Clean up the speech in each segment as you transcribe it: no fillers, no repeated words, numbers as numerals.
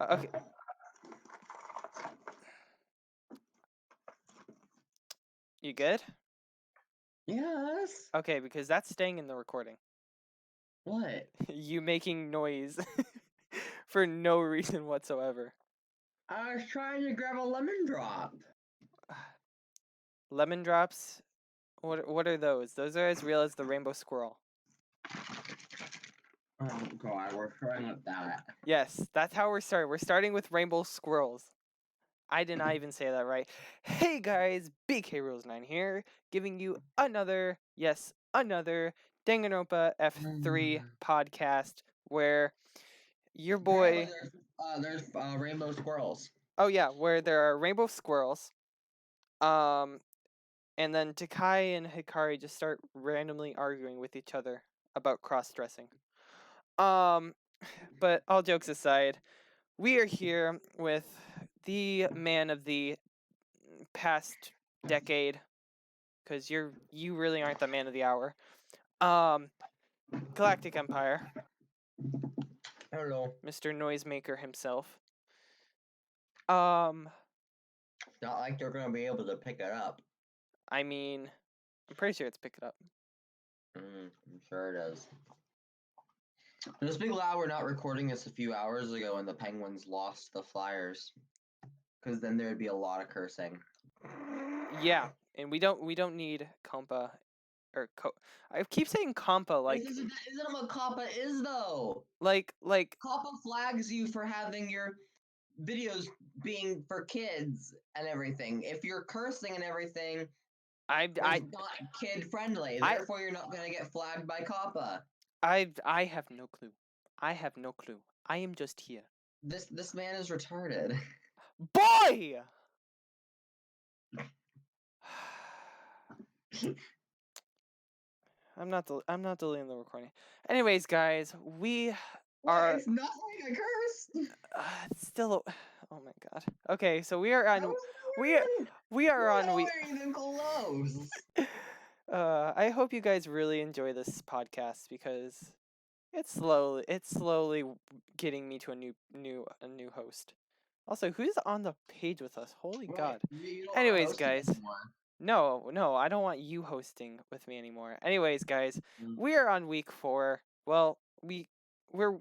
Okay. You good? Yes. Okay, because that's staying in the recording. What? You making noise for no reason whatsoever. I was trying to grab a lemon drop. Lemon drops? What are those? Those are as real as the rainbow squirrel. Oh god, we're trying with that. Yes, that's how we're starting. We're starting with rainbow squirrels. I did not even say that right. Hey guys, BK9 here, giving you another Danganronpa F3 podcast where your boy... Apparently there's rainbow squirrels. Oh yeah, where there are rainbow squirrels. And then Takai and Hikari just start randomly arguing with each other about cross-dressing. But all jokes aside, we are here with the man of the past decade, because you really aren't the man of the hour. GalacticEmpire. Hello. Mr. Noisemaker himself. Not like they're gonna be able to pick it up. I mean, I'm pretty sure it's Pick It Up. I'm sure it is. Just be glad we're not recording this a few hours ago and the Penguins lost the Flyers, because then there'd be a lot of cursing. Yeah, and we don't need Compa or I keep saying Compa like Isn't what Kappa is though? like Kappa flags you for having your videos being for kids and everything. If you're cursing and everything, it's not kid friendly. Therefore, you're not gonna get flagged by Kappa. I have no clue. I have no clue. I am just here. This man is retarded. Boy! I'm not deleting the recording. Anyways, guys, we are... It's not like a curse. It's still oh my god. Okay, so we are on we are on week even close. I hope you guys really enjoy this podcast because it's slowly getting me to a new host. Also, who's on the page with us? Holy god. Anyways, guys. No, I don't want you hosting with me anymore. Anyways, guys, we are on week 4. Well, we are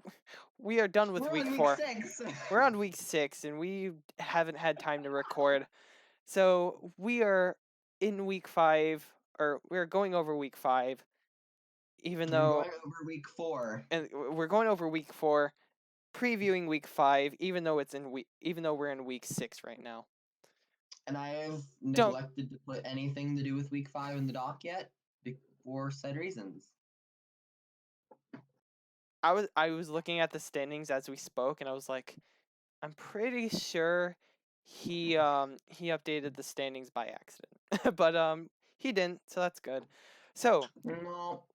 done with week 4. 6. We're on week 6 and we haven't had time to record. So we are in week 5, or we're going over week 5, even though we're going over week 4. And we're going over week 4, previewing week 5, even though we're in week 6 right now. And I have neglected to put anything to do with week 5 in the doc yet, for said reasons. I was looking at the standings as we spoke, and I was like, I'm pretty sure he updated the standings by accident, but he didn't, so that's good. So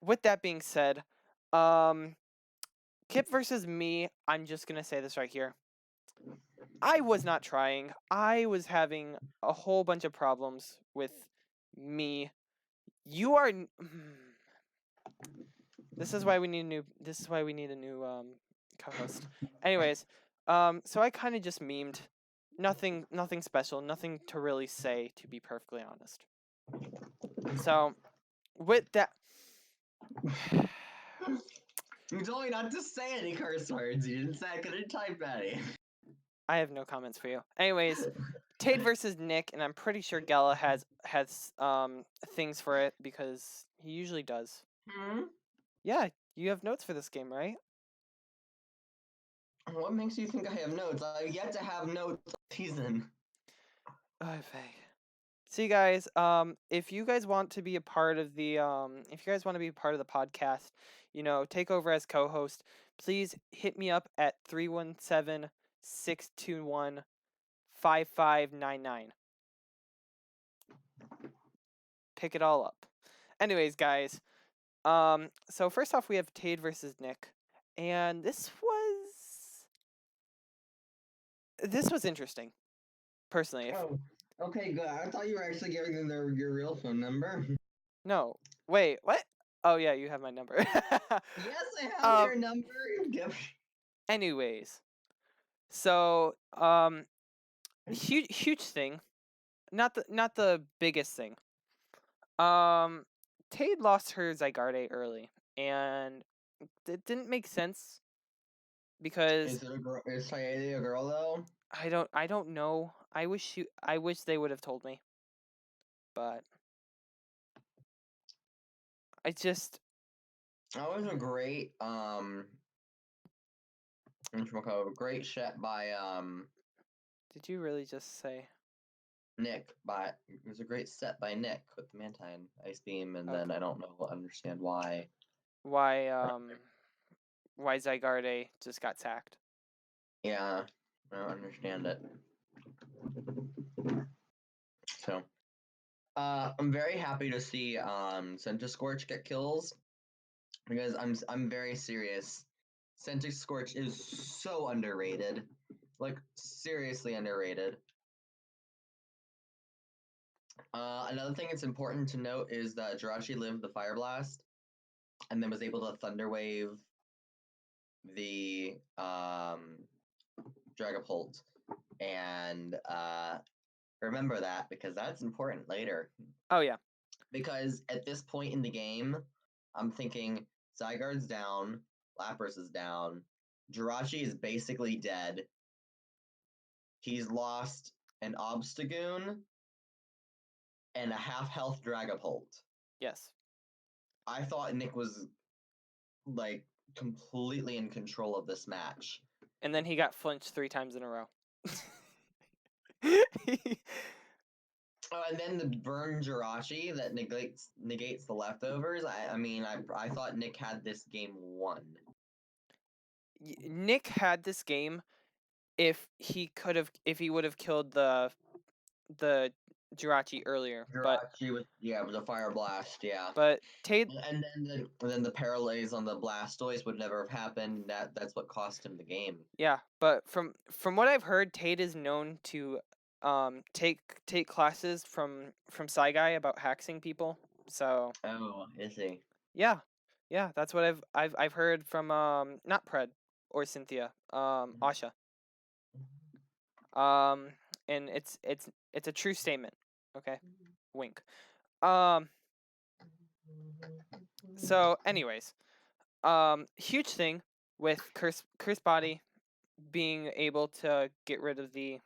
with that being said, Kip versus me. I'm just gonna say this right here. I was not trying. I was having a whole bunch of problems with me. You are. This is why we need a new. This is why we need a new co-host. Anyways, so I kind of just memed. Nothing special. Nothing to really say, to be perfectly honest. So, with that. You told me not to say any curse words. You didn't say I couldn't type any. I have no comments for you. Anyways, Tate versus Nick, and I'm pretty sure Gala has things for it because he usually does. Yeah, you have notes for this game, right? What makes you think I have notes? I've yet to have notes this season. See, guys, if you guys want to be a part of the podcast, take over as co-host, please hit me up at 317-621-5599. Pick it all up. Anyways, guys, so first off, we have Tate versus Nick, and this was interesting, personally. Oh, okay, good. I thought you were actually giving them your real phone number. No, wait, what? Oh yeah, you have my number. Yes, I have your number. Anyways, So, huge thing. Not the biggest thing. Tate lost her Zygarde early, and it didn't make sense because Is it a girl? Is Sayede a girl though? I don't know. I wish they would have told me, but I just That was a great great shot by Did you really just say Nick. It was a great set by Nick with the Mantine Ice Beam, and okay. then I don't understand why why Zygarde just got sacked. Yeah, I don't understand it. So, I'm very happy to see Scorch get kills because I'm very serious. Scorch is so underrated, like seriously underrated. Another thing that's important to note is that Jirachi lived the Fire Blast, and then was able to Thunder Wave the Dragapult, and remember that because that's important later. Oh yeah. Because at this point in the game, I'm thinking Zygarde's down, Lapras is down, Jirachi is basically dead. He's lost an Obstagoon and a half-health Dragapult. Yes. I thought Nick was like completely in control of this match. And then he got flinched 3 times in a row. And then the burn Jirachi that negates the leftovers. I thought Nick had this game won. Nick had this game if he would have killed the Jirachi earlier. Jirachi with with a Fire Blast, yeah. But Tate and then the Paralyze on the Blastoise would never have happened. That's what cost him the game. Yeah, but from what I've heard, Tate is known to take classes from Saigai about hacking people. So Oh, is he? yeah, that's what I've heard from not Pred or Cynthia, Asha. And it's a true statement. Okay, wink. So anyways, huge thing with Curse Body being able to get rid of the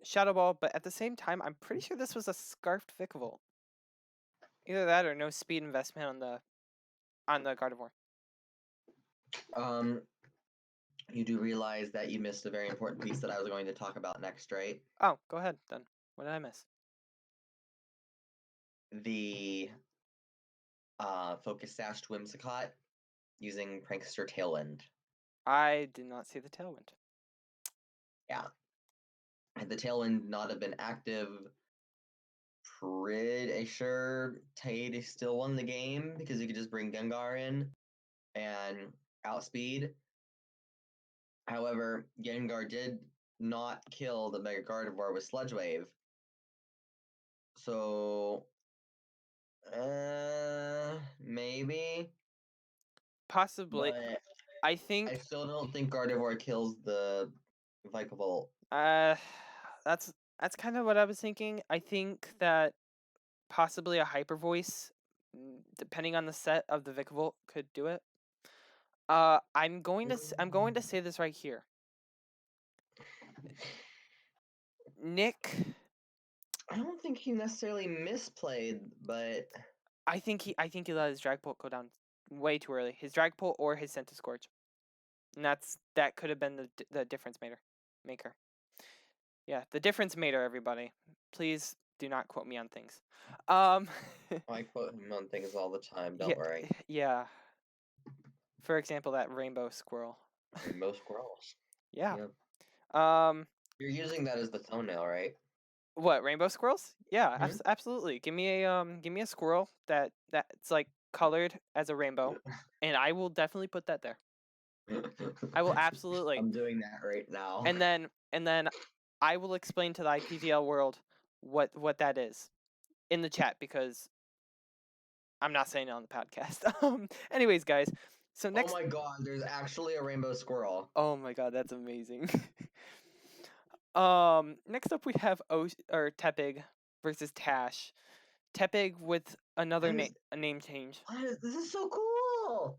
Shadow Ball, but at the same time, I'm pretty sure this was a Scarfed Vikavolt. Either that or no speed investment on the Gardevoir. You do realize that you missed a very important piece that I was going to talk about next, right? Oh, go ahead then. What did I miss? The Focus Sashed Whimsicott using Prankster Tailwind. I did not see the Tailwind. Yeah. Had the Tailwind not have been active, pretty sure Tate still won the game because he could just bring Gengar in and outspeed. However, Gengar did not kill the Mega Gardevoir with Sludge Wave. So, maybe. Possibly. But I think I still don't think Gardevoir kills the Vikavolt. That's kind of what I was thinking. I think that possibly a Hyper Voice, depending on the set of the Vikavolt, could do it. I'm going to say this right here. Nick, I don't think he necessarily misplayed, but I think he let his Dragapult go down way too early. His Dragapult or his Scorch. And that could have been the difference maker. Yeah, the difference maker, everybody. Please do not quote me on things. I quote him on things all the time, don't worry. Yeah. For example, that rainbow squirrel. Rainbow squirrels. Yeah. You're using that as the thumbnail, right? What, rainbow squirrels? Yeah, absolutely. Give me a squirrel that's like colored as a rainbow, and I will definitely put that there. I will absolutely. I'm doing that right now. And then I will explain to the IPVL world what that is in the chat because I'm not saying it on the podcast. Anyways, guys, So next. Oh my god, there's actually a rainbow squirrel. Oh my god, that's amazing. Next up we have Tepig versus Tash. Tepig with another a name change. This is so cool.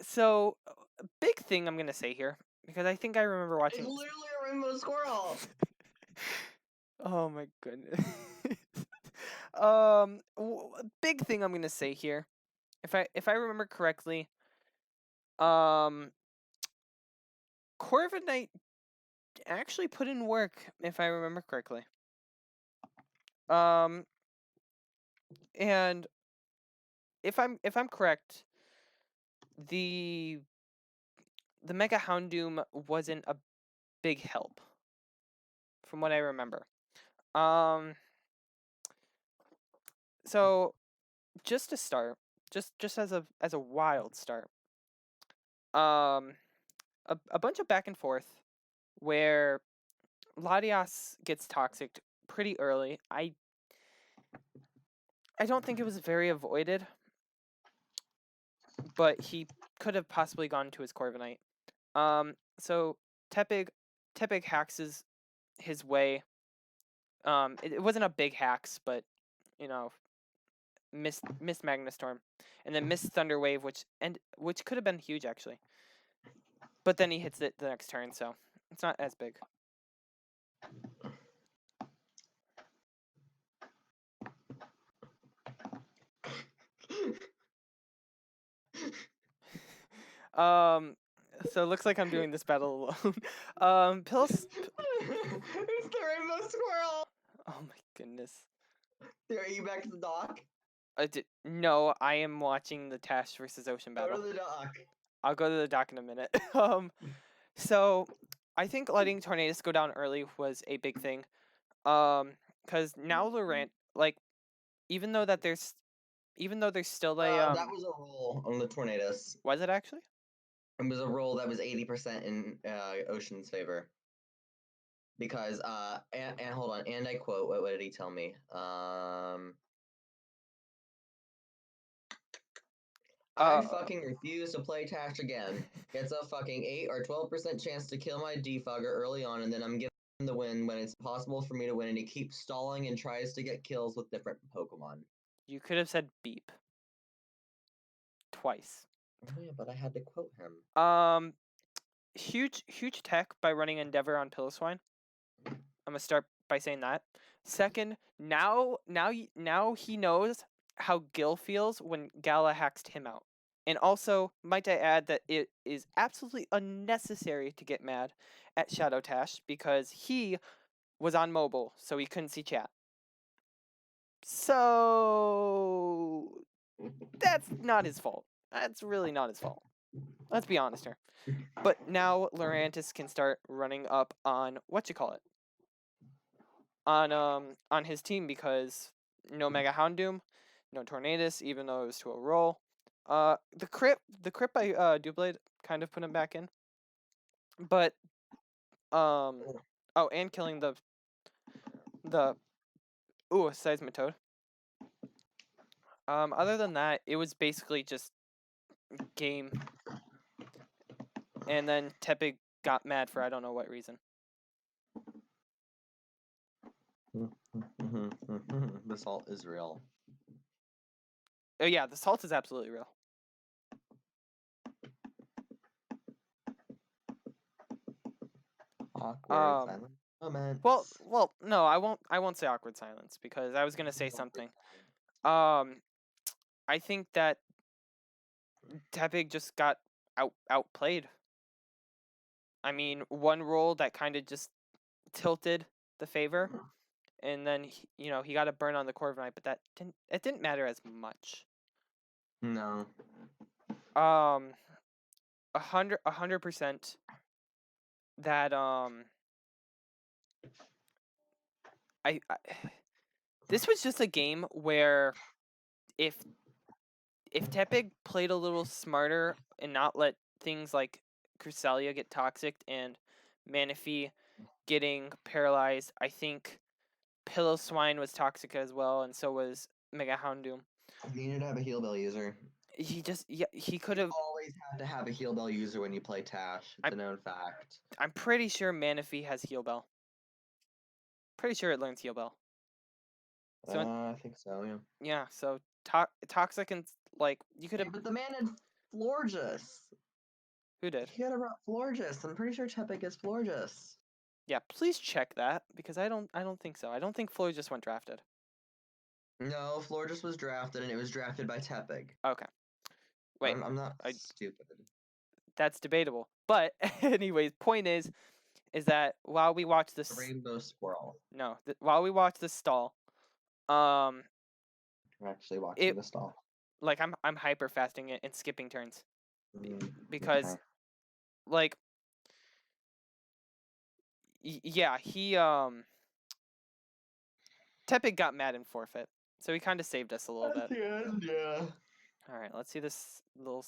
So big thing I'm gonna say here, because I think I remember watching. It's literally a rainbow squirrel. Oh my goodness. Big thing I'm gonna say here, if I remember correctly, Corviknight actually put in work, if I remember correctly. And if I'm correct, the Mega Houndoom wasn't a big help, from what I remember. So just to start, just as a wild start, a bunch of back and forth where Latias gets toxic pretty early. I don't think it was very avoided, but he could have possibly gone to his Corviknight. So Tepig hacks his way. It wasn't a big hacks, but missed Magnastorm, and then missed Thunder Wave, which could have been huge actually. But then he hits it the next turn, so it's not as big. So it looks like I'm doing this battle alone. Pills. It's the rainbow squirrel. Oh my goodness. Are you back to the dock? No, I am watching the Tash versus Ocean battle. Go to the dock. I'll go to the dock in a minute. So I think letting Tornadus go down early was a big thing. Because now Laurent, like, even though there's still a that was a roll on the Tornadus. Was it actually? It was a roll that was 80% in Ocean's favor. Because and hold on, and I quote, what did he tell me? I fucking refuse to play Tash again. It's a fucking 8 or 12% chance to kill my Defogger early on, and then I'm giving him the win when it's possible for me to win, and he keeps stalling and tries to get kills with different Pokemon. You could have said beep. Twice. Oh yeah, but I had to quote him. Huge tech by running Endeavor on Piloswine. I'm gonna start by saying that. Second, now he knows how Gil feels when Gala hacked him out. And also, might I add that it is absolutely unnecessary to get mad at Shadow Tash because he was on mobile, so he couldn't see chat. So that's not his fault. That's really not his fault. Let's be honest here. But now Lurantis can start running up on on his team because no Mega Houndoom, no Tornadus, even though it was to a roll. The crit by Doublade kind of put him back in. But and killing the Seismitoad. Other than that, it was basically just game. And then Tepig got mad for I don't know what reason. The salt is real. Oh yeah, the salt is absolutely real. Awkward silence moments. Well, no, I won't say awkward silence because I was gonna say something. I think that Tepig just got outplayed. I mean, one roll that kind of just tilted the favor, and then he got a burn on the Corviknight, but that didn't matter as much. No. 100% that I this was just a game where if Tepig played a little smarter and not let things like Cresselia get toxic and Manaphy getting paralyzed, I think Piloswine was toxic as well, and so was Mega Houndoom. You needed to have a heal bell user. He could have. Always have to have a heal bell user when you play Tash. It's a known fact. I'm pretty sure Manaphy has heal bell. Pretty sure it learns heal bell. So I think so. Yeah. Yeah. So Toxic and like you could have. But the man had Florges. Who did? He could have brought Florges. I'm pretty sure Tepig is Florges. Yeah, please check that because I don't think so. I don't think Florges went drafted. No, Florges was drafted, and it was drafted by Tepig. Okay. Wait. I'm not stupid. That's debatable. But anyways, point is that while we watch this Rainbow Squirrel. No, while we watch this stall, we're actually watching the stall. Like I'm hyper fasting it and skipping turns. Because like yeah, he Tepig got mad and forfeit. So he kind of saved us a little bit. Yeah. All right, let's see this little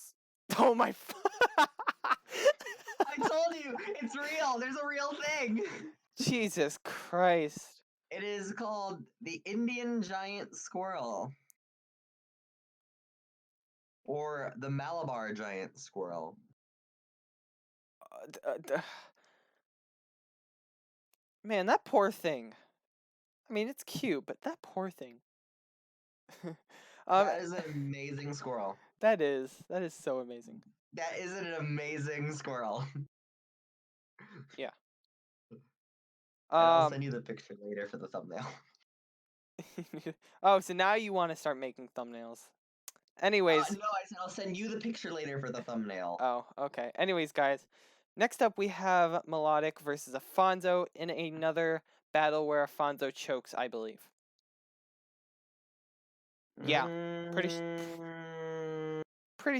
Oh my I told you, it's real. There's a real thing. Jesus Christ. It is called the Indian giant squirrel. Or the Malabar giant squirrel. Man, that poor thing. I mean, it's cute, but that poor thing. That is an amazing squirrel. That is so amazing. That is an amazing squirrel. Yeah. I'll send you the picture later for the thumbnail. Oh, so now you want to start making thumbnails. Anyways. No, I said I'll send you the picture later for the thumbnail. Oh, okay. Anyways, guys. Next up, we have Melodic versus Afonso in another battle where Afonso chokes, I believe. Yeah, pretty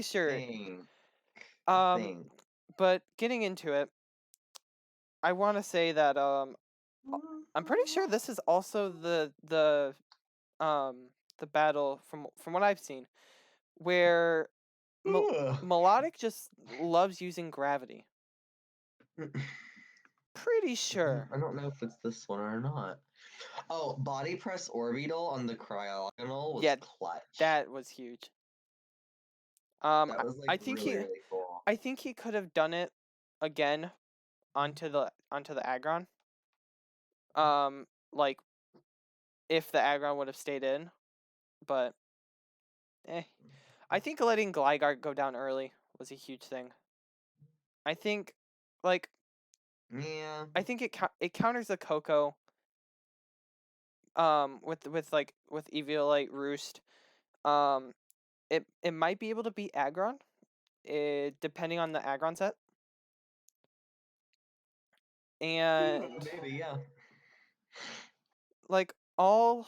sure. But getting into it, I want to say that I'm pretty sure this is also the battle from what I've seen where Melodic just loves using gravity. Pretty sure. I don't know if it's this one or not. Oh, body press orbital on the cryogonal was clutch. That was huge. That was like really cool. I think he could have done it again onto the aggron. Like if the aggron would have stayed in, but I think letting Gligar go down early was a huge thing. I think like I think it counters the Coco with Eviolite Roost. It might be able to beat aggron depending on the aggron set. And maybe, yeah. Like all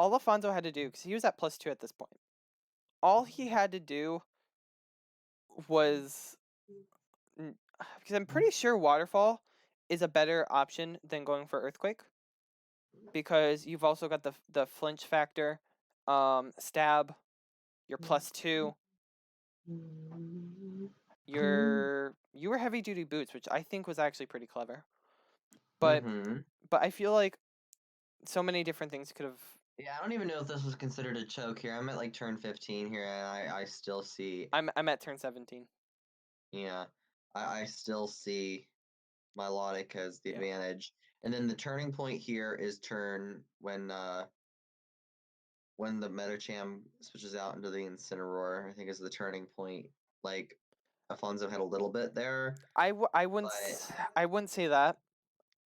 Afonso had to do, because he was at +2 at this point, all he had to do was, because I'm pretty sure Waterfall is a better option than going for Earthquake, because you've also got the flinch factor, stab, your +2, your heavy duty boots, which I think was actually pretty clever. But I feel like so many different things could have. Yeah, I don't even know if this was considered a choke here. I'm at like turn 15 here, and I still see. I'm at turn 17. Yeah, I still see Melodic as the advantage, and then the turning point here is turn when the Metacham switches out into the Incineroar. I think is the turning point. Like Afonso had a little bit there. I wouldn't say that.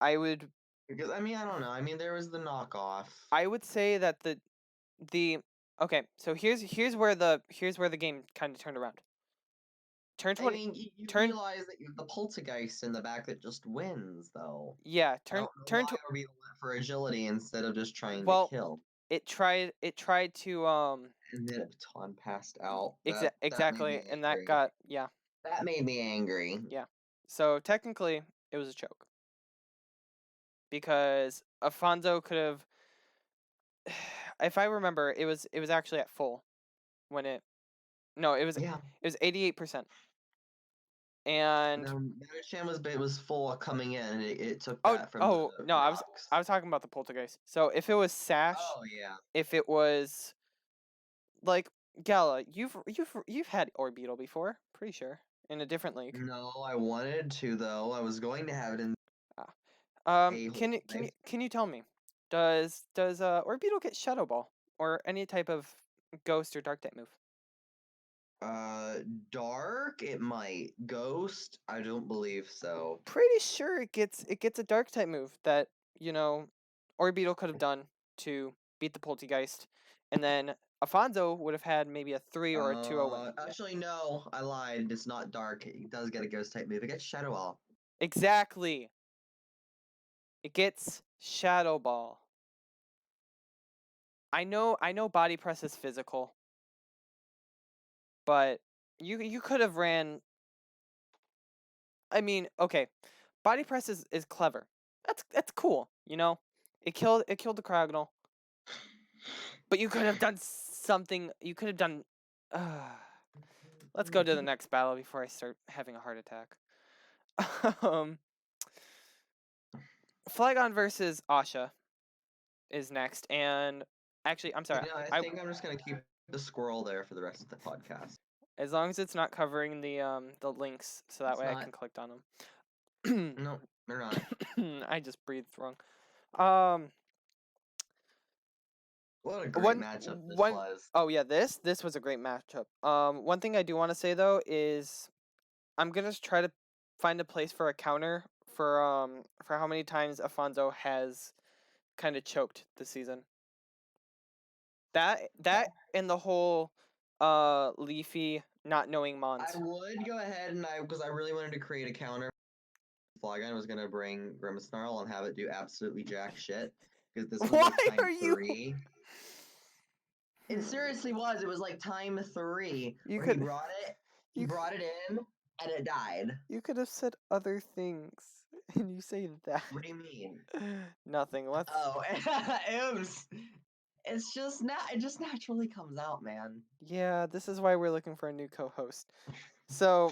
I would. Because I mean, I don't know. I mean, there was the knockoff. I would say that the okay. So here's where the game kind of turned around. Turn 20. I mean, you realize that you have the Poltergeist in the back that just wins, though. Yeah, turn why we went for agility instead of just trying to kill. It tried to And then Baton passed out. Exactly, and that got That made me angry. Yeah. So technically, it was a choke. Because Afonso could have, if I remember, it was actually at full when it. No, it was 88%. And Metacham was full coming in. It took that from. No, I was talking about the Poltergeist. So if it was Sash. Oh yeah. If it was like Gala, you've had Orbeetle before, pretty sure, in a different league. No, I wanted to though. I was going to have it in. Can you tell me, does Orbeetle get Shadow Ball or any type of Ghost or Dark type move? Dark. It might. Ghost. I don't believe so. Pretty sure it gets a Dark type move that Orbeetle could have done to beat the Poltegeist, and then Afonso would have had maybe a 3 or a 2-0 win. Actually, no, I lied. It's not Dark. It does get a Ghost type move. It gets Shadow Ball. Exactly. It gets Shadow Ball. I know Body Press is physical, but you could have ran. I mean, okay, Body Press is clever. That's cool. It killed the Craggle. But you could have done something. You could have done. Let's go to the next battle before I start having a heart attack. Flygon versus Asha is next, and actually, I'm sorry. I think I'm just gonna keep the Squirrel there for the rest of the podcast. As long as it's not covering the links, so that way I can click on them. No, they're not. I just breathed wrong. What a great matchup this was. Oh yeah, this was a great matchup. One thing I do want to say though is I'm gonna try to find a place for a counter for how many times Afonso has kind of choked this season. That and the whole Leafy not knowing Mons. I would go ahead and because I really wanted to create a counter. Flygon was gonna bring Grimmsnarl and have it do absolutely jack shit because this was like time 3. It seriously was. It was like time 3. He brought it in, and it died. You could have said other things, and you say that. What do you mean? Nothing. Let's. Oh, it just naturally comes out, man. Yeah, this is why we're looking for a new co-host. So,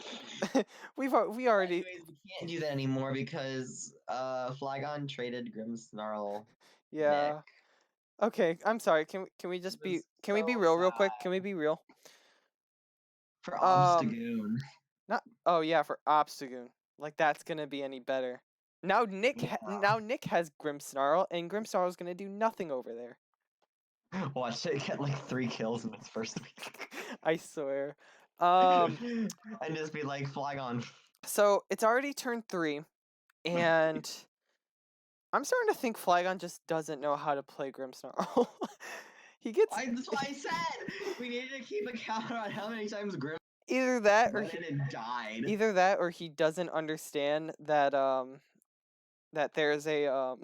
we already. Anyways, we can't do that anymore because Flygon traded Grimmsnarl. Yeah. Nick. Okay, I'm sorry. Can we just be? Can we be real quick? Can we be real? For Obstagoon. Not. Oh yeah, for Obstagoon. Like that's gonna be any better. Now Nick has Grimmsnarl, and Grimmsnarl's gonna do nothing over there. Watch it get like 3 kills in its first week. I swear. And just be like Flygon. So it's already turn 3, and I'm starting to think Flygon just doesn't know how to play Grimmsnarl. That's what I said. We needed to keep a count on how many times Grimmsnarl. Either that or died. Either that or he doesn't understand that that there's a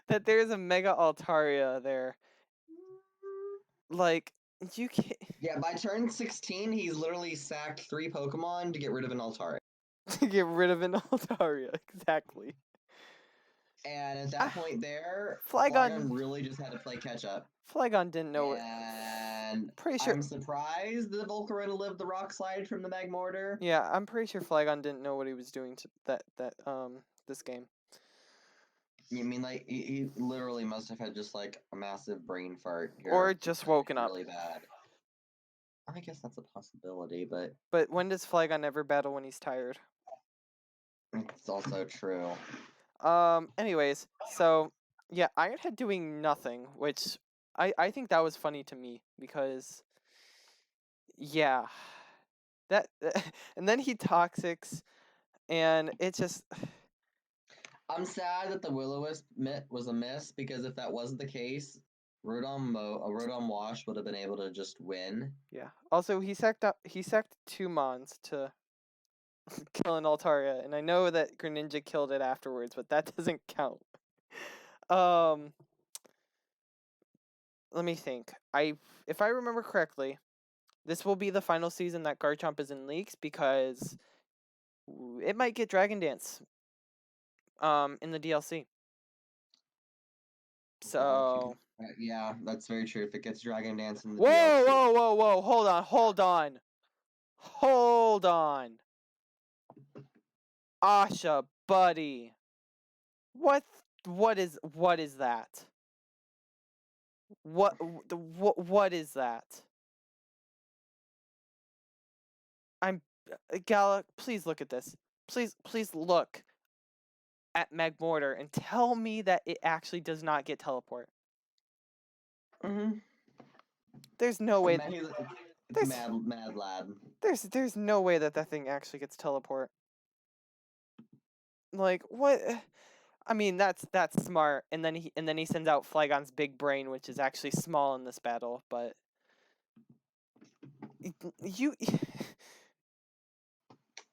that there's a Mega Altaria there. Like you can't. Yeah, by turn 16, he's literally sacked 3 Pokemon to get rid of an Altaria. To get rid of an Altaria, exactly. And at that point there, Flygon really just had to play catch up. Flygon didn't know it. And pretty sure. I'm surprised the Volcarona lived the rock slide from the Magmortar. Yeah, I'm pretty sure Flygon didn't know what he was doing to this game. You mean like he literally must have had just like a massive brain fart, or just woken up really bad. I guess that's a possibility, but when does Flygon ever battle when he's tired? It's also true. Anyways, so yeah, Ironhead doing nothing, which I think that was funny to me because yeah, that and then he Toxics, and it just. I'm sad that the Will-O-Wisp was a miss because if that wasn't the case, Rotom Wash would have been able to just win. Yeah. Also, he sacked 2 Mons to kill an Altaria, and I know that Greninja killed it afterwards, but that doesn't count. Let me think. If I remember correctly, this will be the final season that Garchomp is in leagues because it might get Dragon Dance in the DLC. So yeah, that's very true. If it gets Dragon Dance in the DLC. Whoa! Hold on. Asha, buddy. What is that? What is that? Gala, please look at this. Please look at Magmortar and tell me that it actually does not get teleport. There's no way. It's mad lad. There's no way that thing actually gets teleport. Like what? I mean, that's smart. And then he sends out Flygon's big brain, which is actually small in this battle, but you.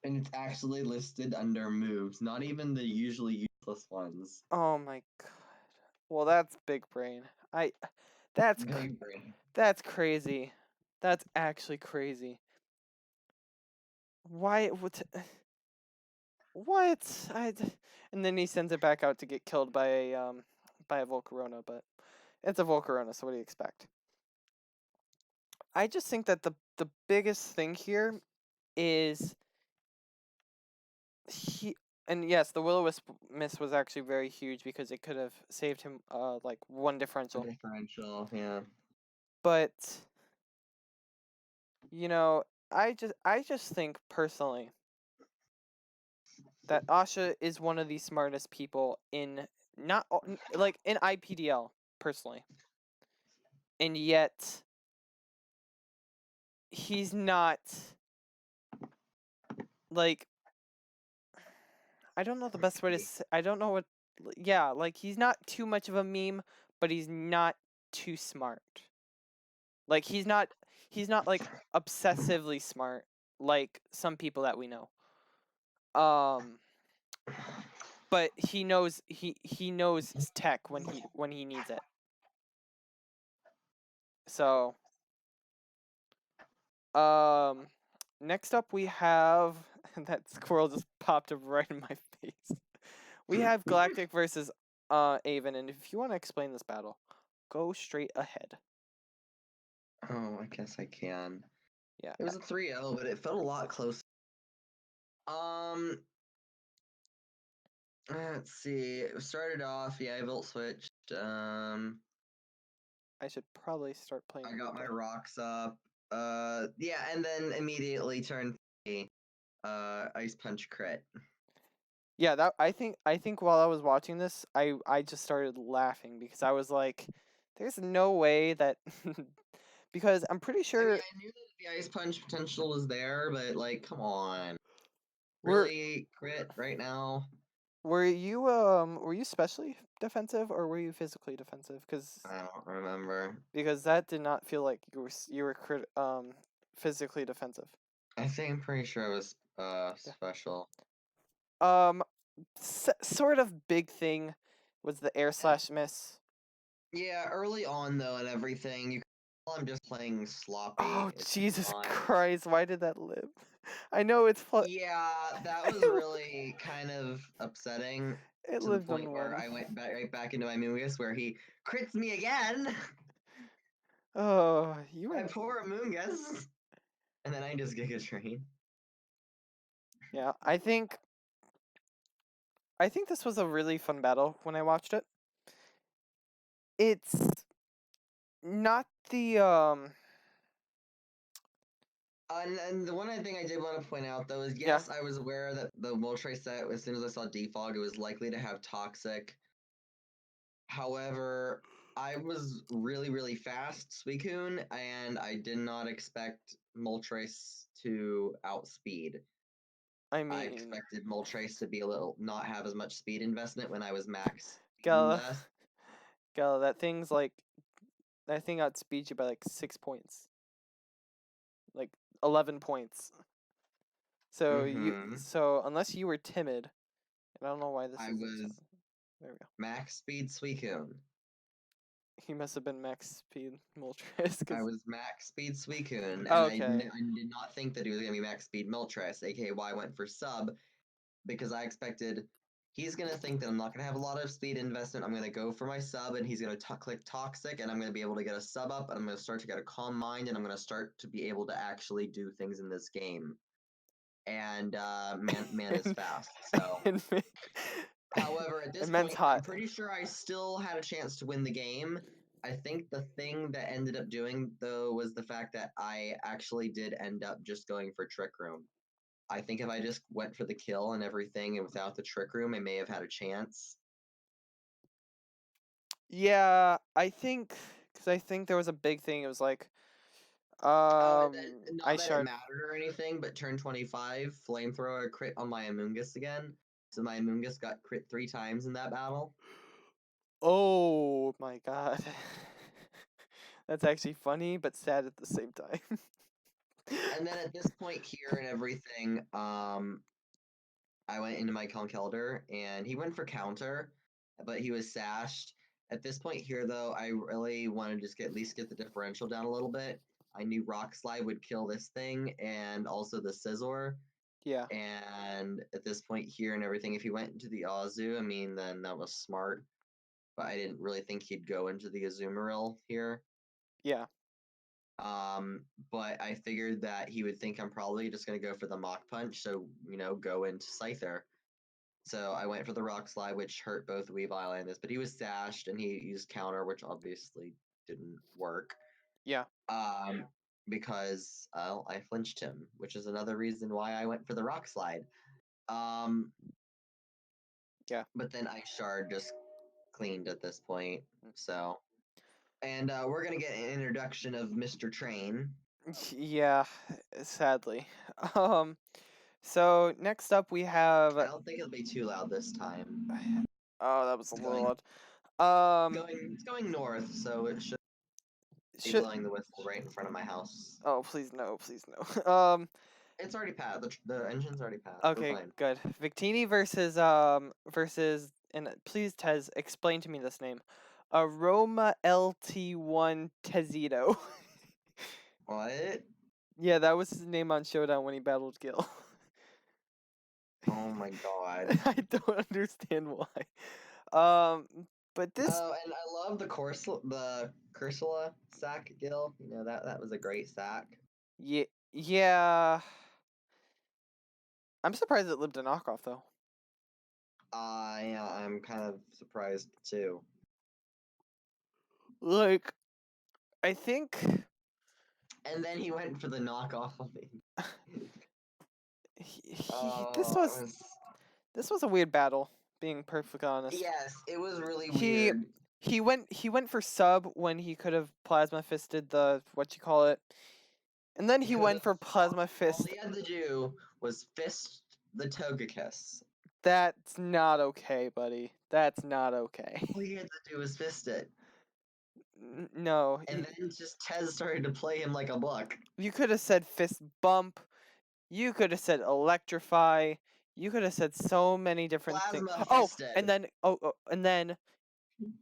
And it's actually listed under moves, not even the usually useless ones. Oh my god. Well, that's big brain. That's big brain. That's crazy. That's actually crazy. Why? What? And then he sends it back out to get killed by a Volcarona, but it's a Volcarona, so what do you expect? I just think that the biggest thing here is and yes, the Will-O-Wisp miss was actually very huge because it could have saved him like one differential. Yeah. But you know, I just think personally that Asha is one of the smartest people in in IPDL personally. And yet he's not like I don't know the best way to say, I don't know what like he's not too much of a meme, but he's not too smart. Like he's not like obsessively smart like some people that we know. But he knows tech when he needs it. So next up we have that squirrel just popped up right in my face. We have Galactic versus Avon, and if you want to explain this battle, go straight ahead. Oh, I guess I can. Yeah. It was a 3-0, but it felt a lot closer. Let's see. It started off, I volt switched. I should probably start playing. I got my rocks up. Yeah, and then immediately turned Ice Punch crit. Yeah, that I think while I was watching this, I just started laughing because I was like, "There's no way that," because I'm pretty sure. I knew that the Ice Punch potential was there, but like, come on, really crit right now. Were you specially defensive or were you physically defensive? Because I don't remember. Because that did not feel like you were physically defensive. I think I'm pretty sure it was special. Sort of big thing was the air slash miss. Yeah, early on though and everything, you can tell I'm just playing sloppy. Oh Jesus Christ! Why did that live? I know it's. Yeah, that was really kind of upsetting. It to lived the point on where one. I went right back into my Moongus, where he crits me again. Oh, you my were. poor Moongus. And then I just Giga Train. Yeah, I think this was a really fun battle when I watched it. It's not the And the one thing I did want to point out though is yes, I was aware that the Moltres set, as soon as I saw Defog, it was likely to have Toxic. However, I was really, really fast Suicune, and I did not expect Moltres to outspeed. I mean, I expected Moltres to be not have as much speed investment when I was max. Gala, that thing's like, that thing outspeeds you by like 6 points, like 11 points. So so unless you were timid, and I don't know why this. I was. There we go. Max speed Suicune. He must have been max speed Moltres. I was max speed Suicune, and I did not think that he was going to be max speed Moltres, aka why I went for sub, because I expected he's going to think that I'm not going to have a lot of speed investment. I'm going to go for my sub, and he's going to click Toxic, and I'm going to be able to get a sub up, and I'm going to start to get a Calm Mind, and I'm going to start to be able to actually do things in this game. And man is fast, so... However, at this point, I'm pretty sure I still had a chance to win the game, I think the thing that ended up doing, though, was the fact that I actually did end up just going for Trick Room. I think if I just went for the kill and everything and without the Trick Room, I may have had a chance. Yeah, I think, because I think there was a big thing. It was like, And then, not I that it shard. mattered or anything, but turn 25, Flamethrower crit on my Amoonguss again. So my Amoonguss got crit 3 times in that battle. Oh my god. That's actually funny, but sad at the same time. And then at this point here and everything, I went into my Conkeldurr, and he went for counter, but he was sashed. At this point here, though, I really wanted to just at least get the differential down a little bit. I knew Rock Slide would kill this thing, and also the Scizor. Yeah. And at this point here and everything, if he went into the Azu, I mean, then that was smart. But I didn't really think he'd go into the Azumarill here. Yeah. But I figured that he would think I'm probably just going to go for the Mach Punch, so, go into Scyther. So I went for the Rock Slide, which hurt both Weavile and this, but he was sashed and he used counter, which obviously didn't work. Yeah. Because I flinched him, which is another reason why I went for the Rock Slide. Yeah. But then Ice Shard just cleaned at this point. So, and we're gonna get an introduction of Mr. Train. Yeah, sadly. So next up we have. I don't think it'll be too loud this time. Oh, that was a little odd. odd. It's going north, so it should be blowing the whistle right in front of my house. Oh, please no, please no. It's already passed. The engine's already passed. Okay, good. Victini versus and please Tez, explain to me this name. Aroma LT1 Tezito. What? Yeah, that was his name on Showdown when he battled Gil. Oh my god. I don't understand why. But this. Oh, and I love the Cursula sack Gil. That was a great sack. Yeah. I'm surprised it lived a knockoff though. Yeah, I'm kind of surprised too. Like, I think. And then he went for the knockoff on me. This was a weird battle, being perfectly honest. Yes, it was really weird. He went for sub when he could have plasma fisted the and then he went for plasma fist. All he had to do was fist the Togekiss. That's not okay, buddy. That's not okay. All he had to do was fist it. No. And then just Tez started to play him like a book. You could have said fist bump. You could have said electrify. You could have said so many different things. Fisted. And then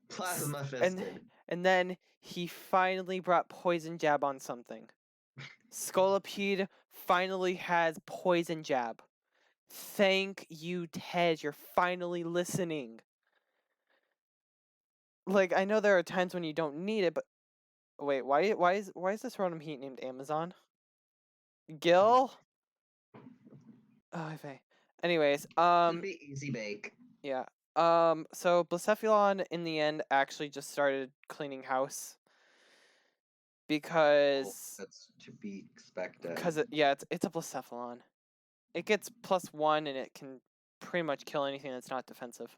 Plasma fisted. And then he finally brought poison jab on something. Scolipede finally has poison jab. Thank you, Ted. You're finally listening. Like, I know there are times when you don't need it, but wait, why is this random heat named Amazon? Gil? Oh, okay. Anyways, Should be easy bake. Yeah. So Blacephalon in the end actually just started cleaning house. Because that's to be expected. Because it's a Blacephalon. It gets +1 and it can pretty much kill anything that's not defensive.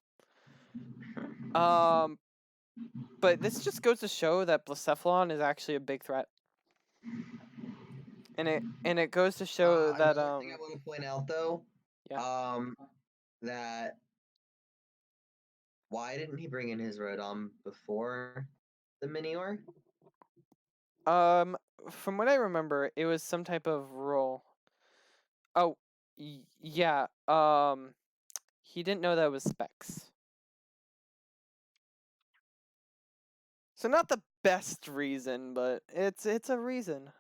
But this just goes to show that Blacephalon is actually a big threat. And it goes to show that another thing I want to point out though. Yeah. That why didn't he bring in his Rotom before the Minior? From what I remember, it was some type of rule. Oh, yeah. He didn't know that was specs. So not the best reason, but it's a reason.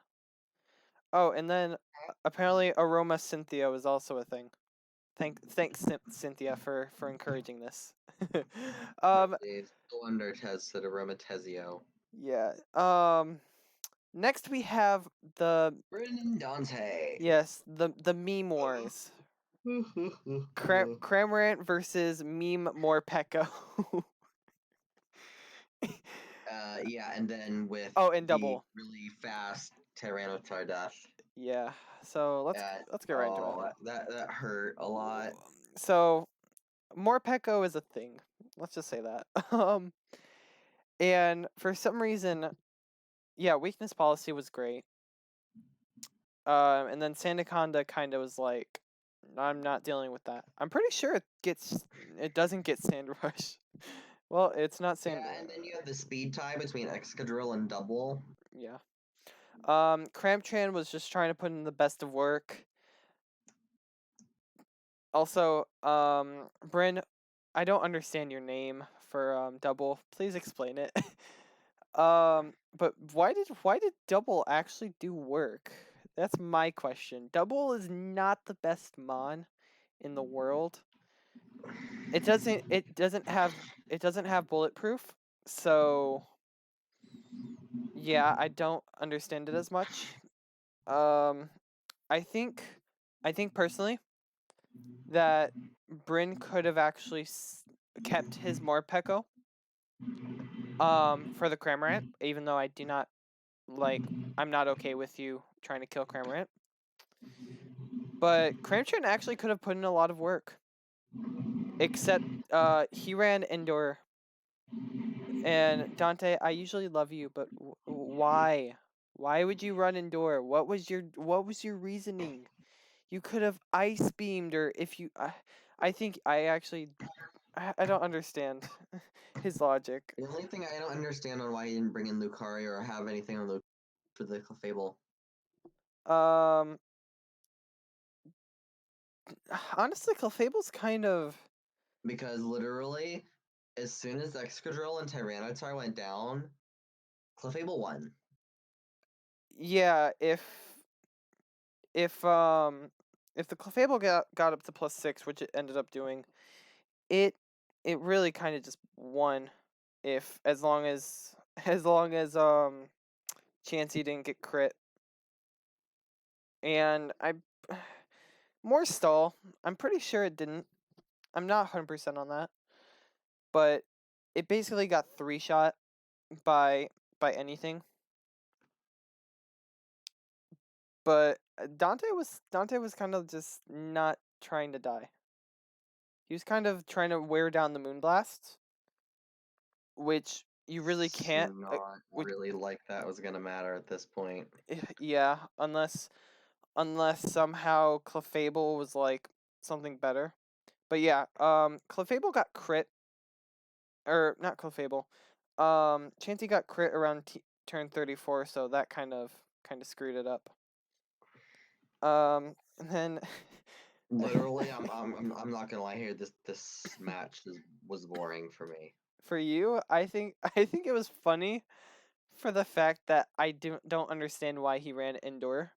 Oh, and then apparently Aroma Cynthia was also a thing. Thanks Cynthia for encouraging this. No wonder Tez said Aromatezio. Yeah. Next we have the Dante. Yes, the meme wars. Cramorant versus meme more Pekka. Yeah, and then with and the double. really fast Tyranitar death. Yeah. So let's get right into it. That hurt a lot. So more Pekka is a thing. Let's just say that. And for some reason, yeah, weakness policy was great. And then Sandaconda kind of was like, I'm not dealing with that. I'm pretty sure it doesn't get Sand Rush. Well, it's not Sand. Yeah, and then you have the speed tie between Excadrill and Double. Yeah. Cramptran was just trying to put in the best of work. Also, Bryn, I don't understand your name for Double. Please explain it. But why did Double actually do work? That's my question. Double is not the best Mon in the world. It doesn't have bulletproof, so yeah, I don't understand it as much. I think personally that Bryn could have actually kept his Morpeko for the Cramorant, even though I do not I'm not okay with you trying to kill Cramorant. But Cramorant actually could have put in a lot of work. Except he ran indoor. And Dante, I usually love you, but why? Why would you run indoor? What was your reasoning? You could have ice beamed, or if you I think I don't understand his logic. The only thing I don't understand on why he didn't bring in Lucario or have anything on for the Clefable. Honestly, Clefable's kind of... Because literally, as soon as Excadrill and Tyranitar went down, Clefable won. Yeah, if the Clefable got up to +6, which it ended up doing, it really kind of just won. As long as Chansey didn't get crit. And more stall. I'm pretty sure it didn't. I'm not 100% on that. But it basically got 3-shot by anything. But Dante was kind of just not trying to die. He was kind of trying to wear down the Moonblast, which you really can't. Not really like that was gonna matter at this point. Yeah, unless somehow Clefable was like something better. But yeah, Clefable got crit, or not Clefable. Chansey got crit around turn 34, so that kind of screwed it up. And then literally, I'm not gonna lie here. This match was boring for me. For you, I think it was funny for the fact that I don't understand why he ran indoor.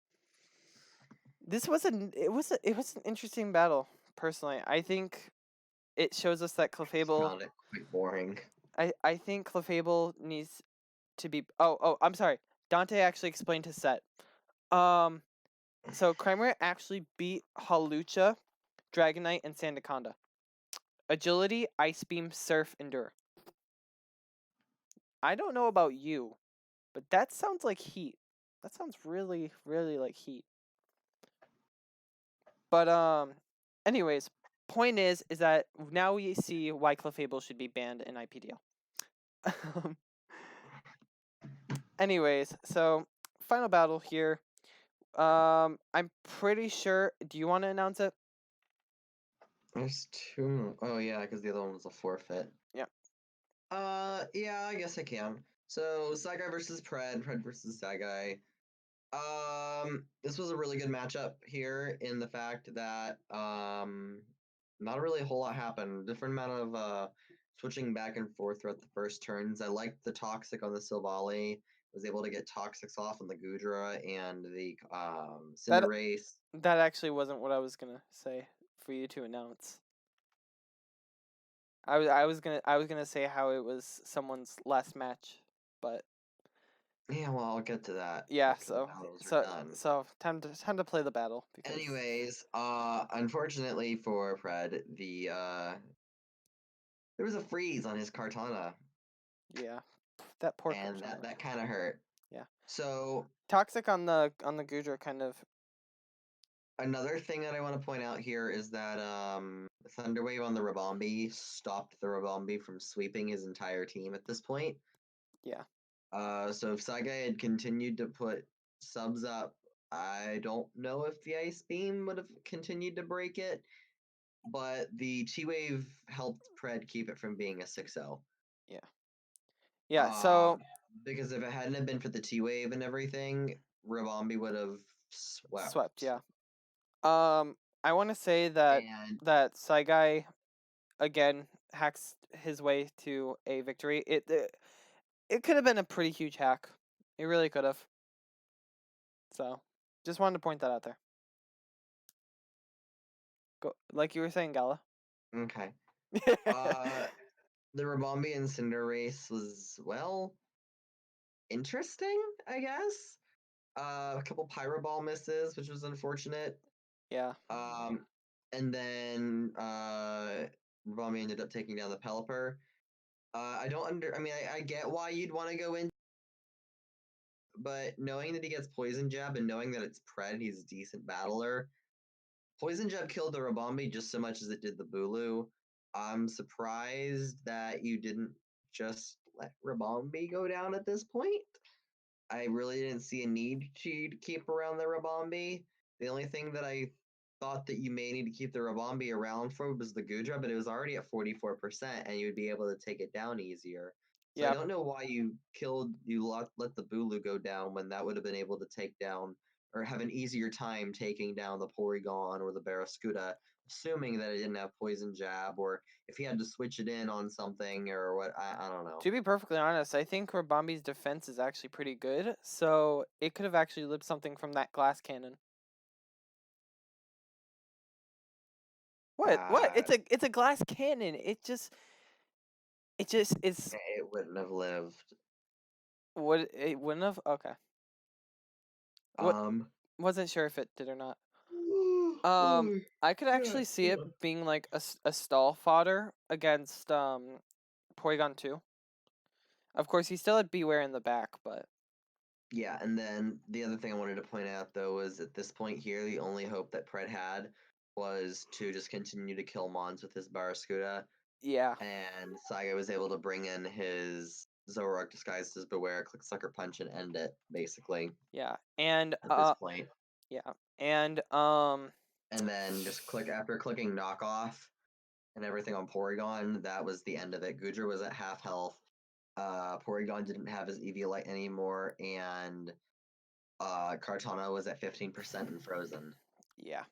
This was an interesting battle. Personally, I think it shows us that Clefable... I found it quite boring. I think Clefable needs to be... Oh, I'm sorry. Dante actually explained his set. So Cramorant actually beat Hawlucha, Dragonite, and Sandaconda. Agility, Ice Beam, Surf, Endure. I don't know about you, but that sounds like heat. That sounds really, really like heat. But anyways, point is that now we see why Clefable should be banned in IPDL. Anyways, so final battle here. I'm pretty sure. Do you want to announce it? There's two. Oh yeah, because the other one was a forfeit. Yeah. Yeah, I guess I can. So Sagai versus Pred versus Sagai. This was a really good matchup here in the fact that not really a whole lot happened. Different amount of switching back and forth throughout the first turns. I liked the Toxic on the Silvally. Was able to get Toxics off on the Goodra and the Cinderace. That actually wasn't what I was gonna say for you to announce. I was gonna say how it was someone's last match, but yeah, well, I'll get to that. Yeah, so time to play the battle. Because... Anyways, unfortunately for Pred, there was a freeze on his Kartana. Yeah. That poor and Kartana. that kind of hurt. Yeah. So toxic on the Goodra kind of. Another thing that I want to point out here is that Thunder Wave on the Rabombi stopped the Rabombi from sweeping his entire team at this point. Yeah. So if Saigai had continued to put subs up, I don't know if the Ice Beam would have continued to break it, but the T-Wave helped Pred keep it from being a 6-0. Yeah. Yeah, so because if it hadn't have been for the T-Wave and everything, Rabombi would have swept. Yeah. I want to say that Saigai again hacks his way to a victory. It could have been a pretty huge hack. It really could have. So, just wanted to point that out there. Go, like you were saying, Gala. Okay. The Rabombi and Cinder race was, well, interesting, I guess. A couple Pyro Ball misses, which was unfortunate. Yeah. And then Rabombi ended up taking down the Pelipper. I get why you'd want to go in, but knowing that he gets Poison Jab and knowing that it's Pred, he's a decent battler. Poison Jab killed the Rabombi just so much as it did the Bulu. I'm surprised that you didn't just let Rabombi go down at this point. I really didn't see a need to keep around the Rabombi. The only thing that I thought that you may need to keep the Rabombi around for was the Gudra, but it was already at 44%, and you would be able to take it down easier. So I don't know why you let the Bulu go down when that would have been able to take down or have an easier time taking down the Porygon or the Barraskewda, assuming that it didn't have Poison Jab, or if he had to switch it in on something or what, I don't know. To be perfectly honest, I think Rabombi's defense is actually pretty good, so it could have actually lived something from that glass cannon. What? It's a glass cannon. It just is. It wouldn't have lived. It wouldn't have? Okay. Wasn't sure if it did or not. I could actually see it being like a stall fodder against Porygon 2. Of course, he still had Beware in the back, but yeah. And then the other thing I wanted to point out though was at this point here, the only hope that Pred had was to just continue to kill Mons with his Barraskewda. Yeah. And Saiga was able to bring in his Zoroark disguised as Beware, click Sucker Punch, and end it basically. Yeah, and at this point. Yeah, and then just after clicking Knock Off and everything on Porygon, that was the end of it. Gudra was at half health. Porygon didn't have his Eviolite anymore, and Kartana was at 15% and frozen. Yeah.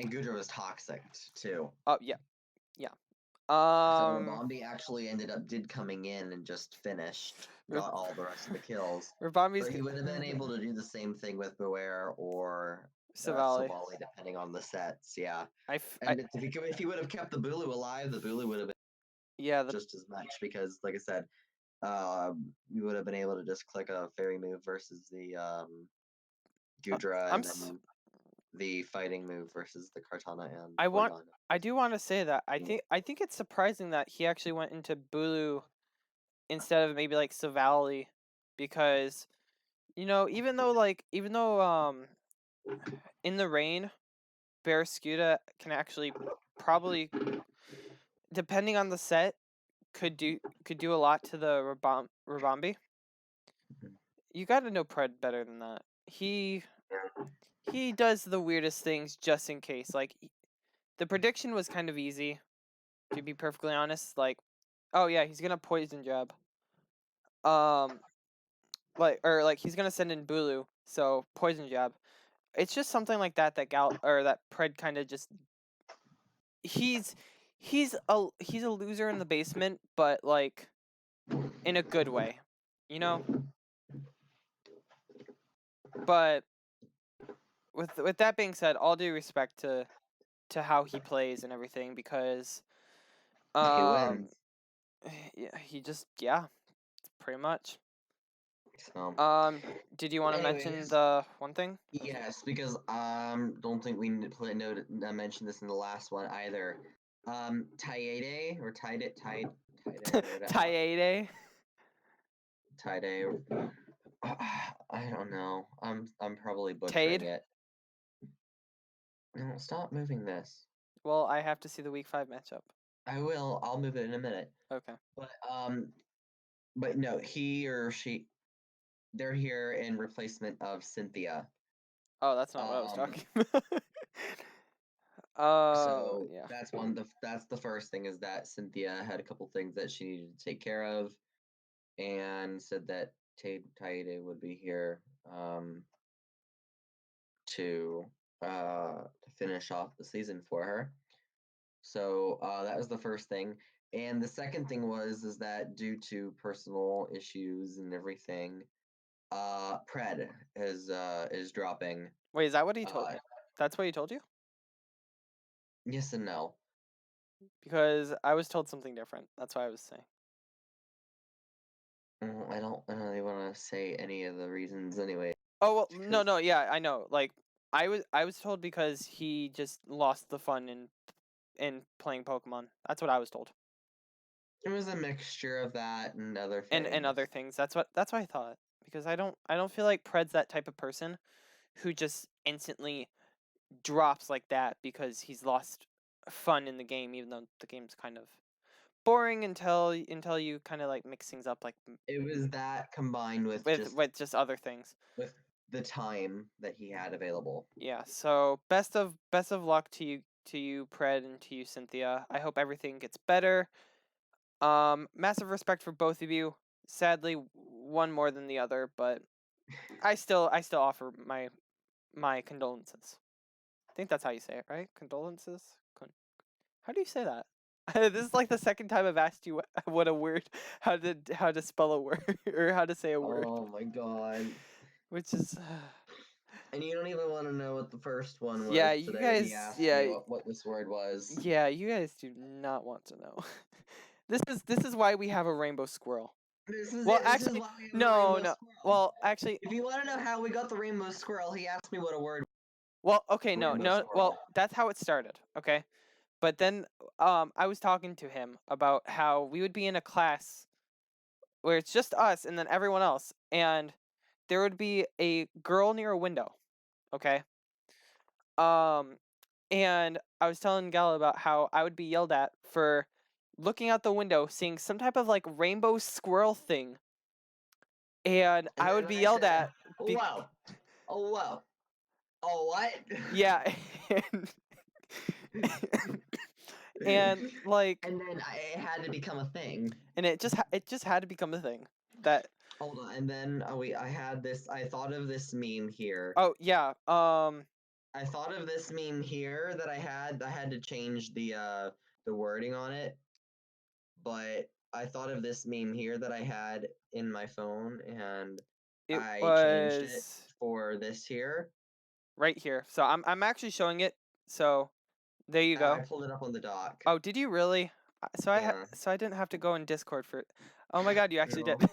And Gudra was toxic too. Oh yeah. So Rabombi actually did coming in and just finished, got all the rest of the kills. Rabombi's he would have been able to do the same thing with Beware or Savali, depending on the sets. Yeah. If he would have kept the Bulu alive, the Bulu would have been just as much because, like I said, you would have been able to just click a Fairy move versus the Gudra and then the fighting move versus the Kartana and I do want to say that I think it's surprising that he actually went into Bulu instead of maybe like Savali, because even though in the rain Barraskewda can actually probably, depending on the set, could do a lot to the Rabombi. You got to know Pred better than that. He does the weirdest things just in case. Like, the prediction was kind of easy, to be perfectly honest. Like, oh yeah, he's gonna Poison Jab. He's gonna send in Bulu, so Poison Jab. It's just something like that that Pred kind of just. He's a loser in the basement, but like in a good way, But with that being said, all due respect to how he plays and everything, because he wins. Pretty much. So, did you want to mention the one thing? Yes, because don't think we need to mention this in the last one either. Tate or Tate. Tate. Tate. I don't know. I'm probably butchering Tate? it. No, stop moving this. Well, I have to see the week 5 matchup. I will. I'll move it in a minute. Okay. But no, he or she, they're here in replacement of Cynthia. Oh, that's not what I was talking about. So yeah. That's the first thing, is that Cynthia had a couple things that she needed to take care of, and said that Tate would be here to finish off the season for her. So that was the first thing. And the second thing is that due to personal issues and everything, Pred is dropping. Wait, is that what he told you? That's what he told you? Yes and no. Because I was told something different. That's why I was saying. I don't really want to say any of the reasons anyway. Oh well, no, yeah, I know. Like I was told because he just lost the fun in playing Pokemon. That's what I was told. It was a mixture of that and other things. And other things. That's what I thought. Because I don't feel like Pred's that type of person who just instantly drops like that because he's lost fun in the game, even though the game's kind of boring until you kind of like mix things up. Like it was that combined with just other things. With the time that he had available. Yeah. So best of luck to you, Pred, and to you, Cynthia. I hope everything gets better. Massive respect for both of you. Sadly, one more than the other, but I still offer my condolences. I think that's how you say it, right? Condolences? How do you say that? This is like the second time I've asked you what a word, how to spell a word, or how to say a word. Oh my god. Which is... And you don't even want to know what the first one was. Yeah, you guys... Me what this word was. Yeah, you guys do not want to know. This is why we have a rainbow squirrel. Actually, no. Well, actually... If you want to know how we got the rainbow squirrel, he asked me what a word. Well, okay, no. Well, that's how it started, okay? But then I was talking to him about how we would be in a class where it's just us and then everyone else, and there would be a girl near a window, okay? And I was telling Gal about how I would be yelled at for looking out the window, seeing some type of like rainbow squirrel thing, and I would be yelled at. Whoa! Oh whoa! Oh what? Yeah. And like, and then it had to become a thing. And it just had to become a thing. That hold on, and then I thought of this meme here. Oh yeah. I thought of this meme here that I had to change the wording on it. But I thought of this meme here that I had in my phone, and I changed it for this here. Right here. So I'm actually showing it. So there you go. I pulled it up on the doc. Oh, did you really? So I didn't have to go in Discord for it. Oh my god, you actually did.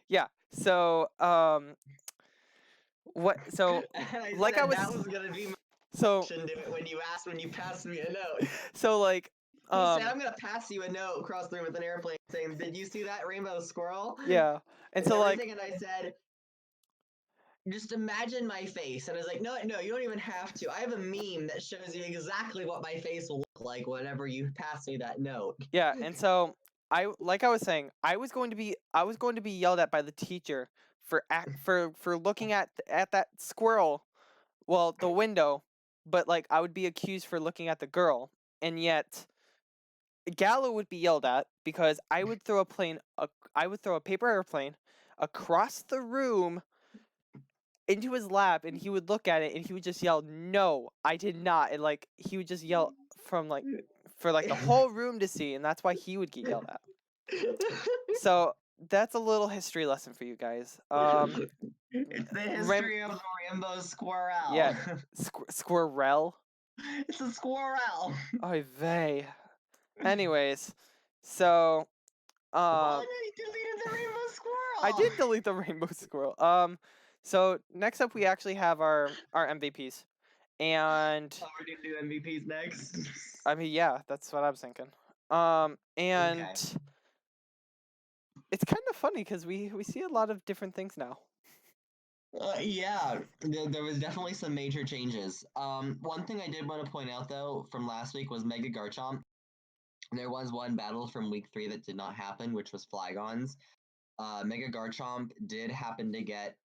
Yeah. So what? So like I was. That was gonna be my when you passed me a note. So like. He said, "I'm gonna pass you a note across the room with an airplane saying, did you see that rainbow squirrel?" Yeah. And so like. And I said, just imagine my face. And I was like, no, you don't even have to. I have a meme that shows you exactly what my face will look like whenever you pass me that note. Yeah, and so I was saying, I was going to be yelled at by the teacher for looking at that squirrel, well, the window, but like I would be accused for looking at the girl, and yet Gallo would be yelled at because I would throw a paper airplane across the room into his lap, and he would look at it and he would just yell, "No, I did not," and like he would just yell from like for like the whole room to see, and that's why he would get yelled at. So that's a little history lesson for you guys. It's the history of the rainbow squirrel. Yeah, squirrel. It's a squirrel. Oy vey. Anyways, so you deleted the rainbow squirrel. I did delete the rainbow squirrel. So next up we actually have our MVPs. And we're gonna do MVPs next. I mean, yeah, that's what I was thinking. And it's kind of funny because we see a lot of different things now. Yeah, there was definitely some major changes. One thing I did want to point out though from last week was Mega Garchomp. There was one battle from week 3 that did not happen, which was Flygons. Mega Garchomp did happen to get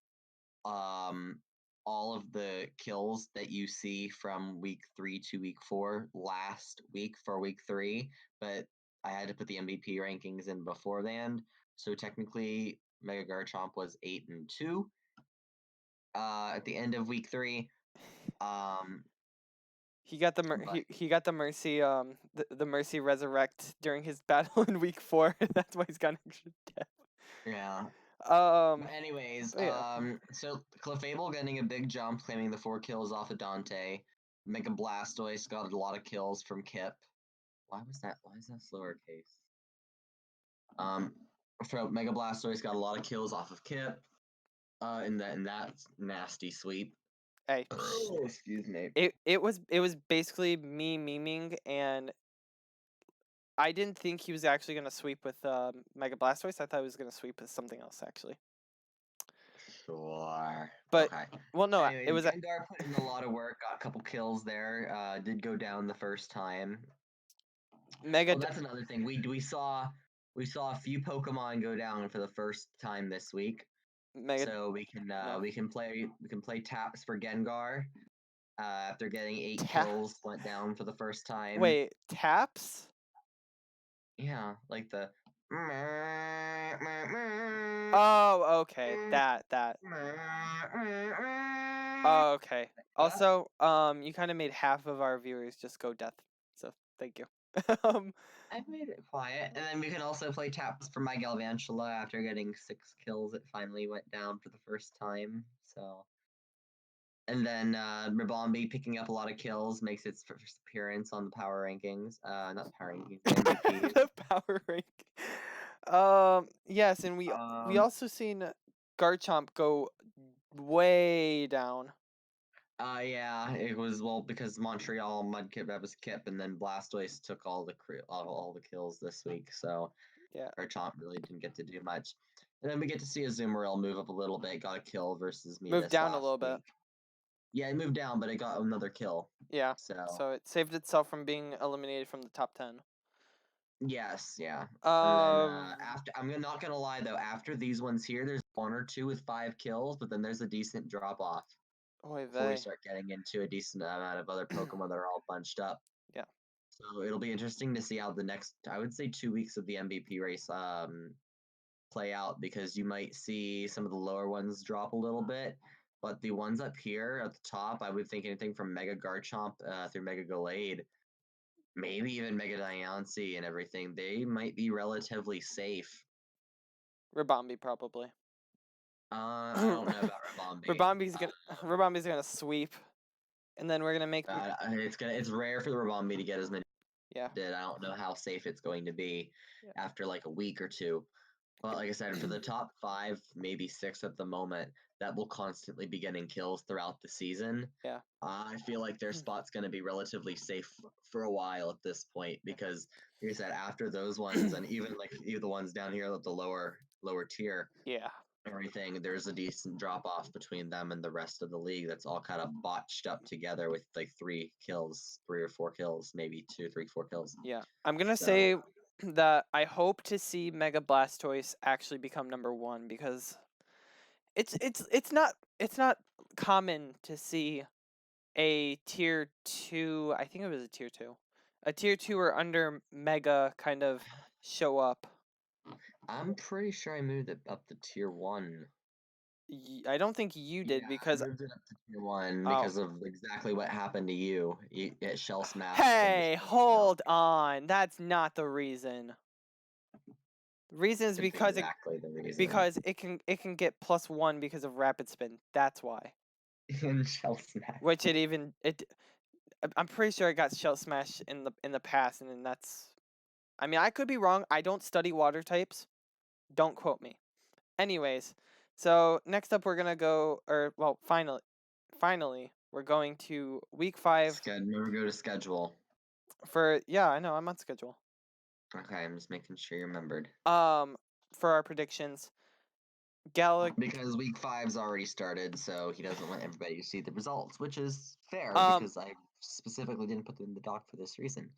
all of the kills that you see from week 3 to week 4 last week for week 3, but I had to put the MVP rankings in beforehand. So technically, Mega Garchomp was 8-2 at the end of week 3. He got the he got the Mercy the Mercy Resurrect during his battle in week 4. That's why he's got an extra death. Yeah. Anyways, so Clefable getting a big jump, claiming the 4 kills off of Dante. Mega Blastoise got a lot of kills from Kip. Why is that slower case? So Mega Blastoise got a lot of kills off of Kip. In that nasty sweep. Hey, oh, excuse me. It was basically me memeing, and I didn't think he was actually gonna sweep with Mega Blastoise. I thought he was gonna sweep with something else actually. Sure. But okay. Well, no, Anyways, it was Gengar put in a lot of work, got a couple kills there. Did go down the first time. Mega. Oh, that's another thing. We saw a few Pokemon go down for the first time this week. Mega. So we can play taps for Gengar. After getting 8 kills, went down for the first time. Wait, taps? Yeah, like the. Oh, okay. That. Oh, okay. Also, you kind of made half of our viewers just go death. So thank you. I made it quiet, and then we can also play taps for my Galvantula. After getting 6 kills, it finally went down for the first time. So. And then Ribombee picking up a lot of kills makes its first appearance on the power rankings. Not the power rankings, the MVP. The power rank. Yes, and we also seen Garchomp go way down. Yeah, it was because Montreal Mudkip was Kip, and then Blastoise took all the kills this week. So yeah, Garchomp really didn't get to do much. And then we get to see Azumarill move up a little bit, got a kill versus me. Moved down a little bit. Yeah, it moved down, but it got another kill. Yeah. So it saved itself from being eliminated from the top 10. Yes, yeah. And then I'm not gonna lie though, after these ones here, there's 1 or 2 with 5 kills, but then there's a decent drop off before we start getting into a decent amount of other Pokemon that are all bunched up. Yeah. So it'll be interesting to see how the next, I would say, 2 weeks of the MVP race play out, because you might see some of the lower ones drop a little bit, but the ones up here at the top, I would think anything from Mega Garchomp through Mega Gallade, maybe even Mega Diancie and everything, they might be relatively safe. Ribombee probably. I don't know about Ribombee. Ribombee's gonna sweep, and then we're gonna make. It's rare for the Ribombee to get as many. Yeah. I don't know how safe it's going to be after like a week or 2. But like I said, for the top 5, maybe 6 at the moment, that will constantly be getting kills throughout the season. Yeah. I feel like their spot's going to be relatively safe for a while at this point, because, like I said, after those ones, and even the ones down here at the lower tier, everything, there's a decent drop off between them and the rest of the league. That's all kind of botched up together with like 3 or 4 kills, maybe 2, 3, 4 kills. Yeah, I'm gonna say that I hope to see Mega Blastoise actually become number 1, because it's not common to see a tier 2. I think it was a tier 2. A tier 2 or under Mega kind of show up. I'm pretty sure I moved it up to tier 1. I don't think you did, because I moved it up to tier 1 because of exactly what happened to you. You get shell smashed. Hey, hold on. That's not the reason. Reason is because it can get +1 because of rapid spin. That's why. And shell smash. Which I'm pretty sure it got shell smash in the past, and then that's. I mean, I could be wrong. I don't study water types. Don't quote me. Anyways, so next up we're gonna go, finally we're going to week 5. Remember, go to schedule. I know I'm on schedule. Okay, I'm just making sure you remembered. for our predictions. Because week 5's already started, so he doesn't want everybody to see the results, which is fair because I specifically didn't put them in the doc for this reason.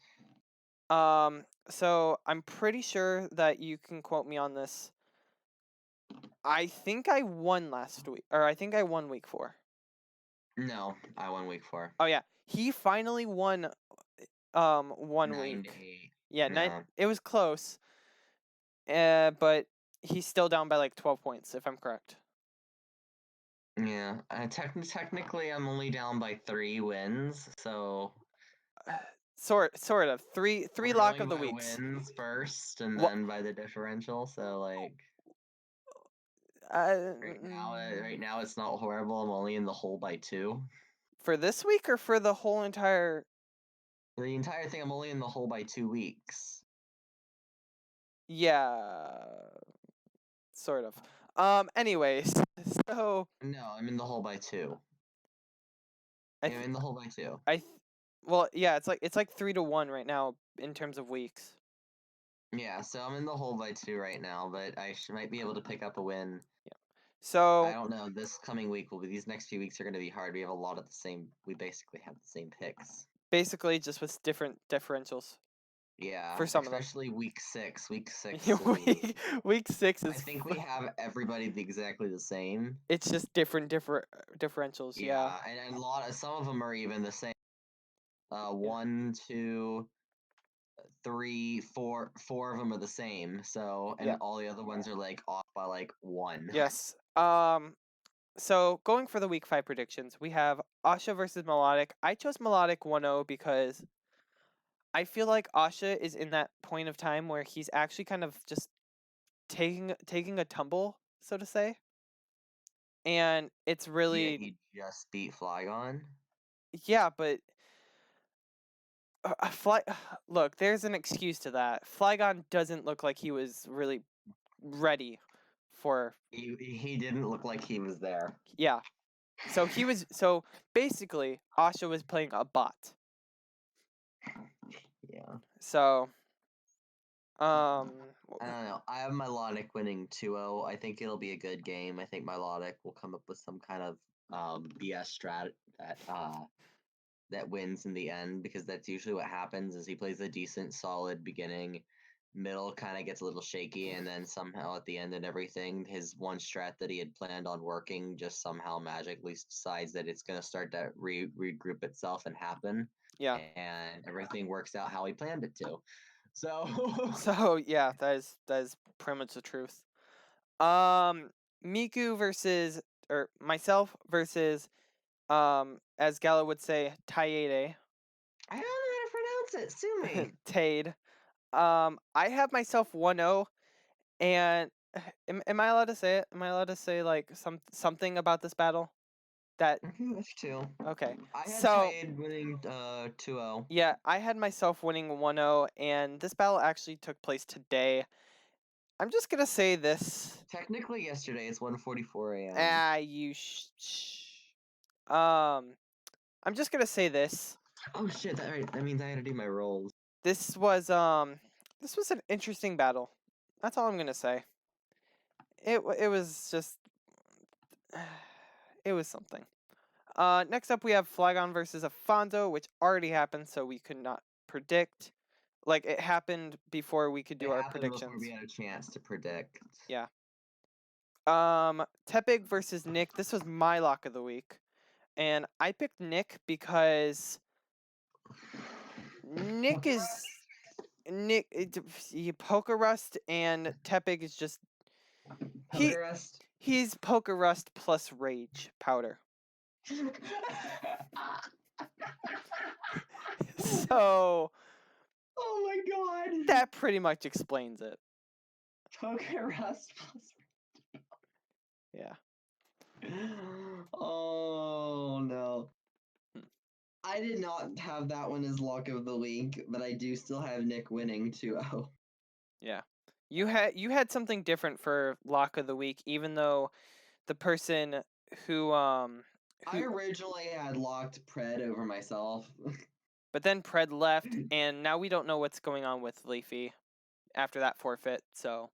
So I'm pretty sure that you can quote me on this. I think I won last week, or I think I won week 4. No, I won week 4. Oh yeah, he finally won. 1 9 week. to 8. Yeah, it was close. But he's still down by like 12 points, if I'm correct. Yeah, technically I'm only down by 3 wins, so sort of three lock of the weeks. Wins first, and then by the differential. So like, right now it's not horrible. I'm only in the hole by 2. For this week or for the whole entire? For the entire thing, I'm only in the hole by 2 weeks. Yeah, sort of. Anyways, so no, I'm in the hole by 2. I'm in the hole by 2. Well, yeah, it's like 3 to 1 right now in terms of weeks. Yeah, so I'm in the hole by 2 right now, but I might be able to pick up a win. Yeah. So I don't know. This coming week these next few weeks are going to be hard. We have a lot of the same. We basically have the same picks. Basically, just with different differentials. Yeah, for some of them. Especially week 6. Week 6. Week 6 is. I think we have everybody exactly the same. It's just different differentials. Yeah. And some of them are even the same. 1, 2, 3, 4. 4 of them are the same. So all the other ones are like off by like 1. Yes. So going for the week 5 predictions, we have Asha versus Melodic. I chose Melodic 1-0 because I feel like Asha is in that point of time where he's actually kind of just taking a tumble, so to say. And it's really. Yeah, he just beat Flygon. Yeah, but look, there's an excuse to that. Flygon doesn't look like he was really ready for. He didn't look like he was there. Yeah. So basically Asha was playing a bot. Yeah. So I don't know. I have Melodic winning 2-0. I think it'll be a good game. I think Melodic will come up with some kind of BS strat that wins in the end, because that's usually what happens. Is he plays a decent solid beginning, middle kind of gets a little shaky, and then somehow at the end and everything, his one strat that he had planned on working just somehow magically decides that it's going to start to regroup itself and happen. Yeah. And everything works out how he planned it to. So yeah, that is pretty much the truth. Miku versus, or myself versus, as Gala would say, Tate. I don't know how to pronounce it. Sue me. Tate. I have myself 1-0, and am I allowed to say it? Am I allowed to say like something about this battle? That's 2. Okay. I had Tate winning 2-0. Yeah, I had myself winning 1-0, and this battle actually took place today. I'm just gonna say this. Technically, yesterday it's 1:44 a.m. I'm just gonna say this. Oh shit! That means I had to do my rolls. This was an interesting battle. That's all I'm gonna say. It was just. It was something. Next up we have Flygon versus Afonso, which already happened, so we could not predict. Like, it happened before we could do our predictions. Before we had a chance to predict. Yeah. Tepig versus Nick. This was my lock of the week, and I picked Nick because Nick Poker Rust, and Tepig is just he's Poker Rust plus Rage Powder. So. Oh my god. That pretty much explains it. Poker Rust plus. Yeah. Oh no. I did not have that one as lock of the week, but I do still have Nick winning 2-0. Yeah. You had something different for lock of the week, even though the person who I originally had locked Pred over myself. But then Pred left, and now we don't know what's going on with Leafy after that forfeit, so.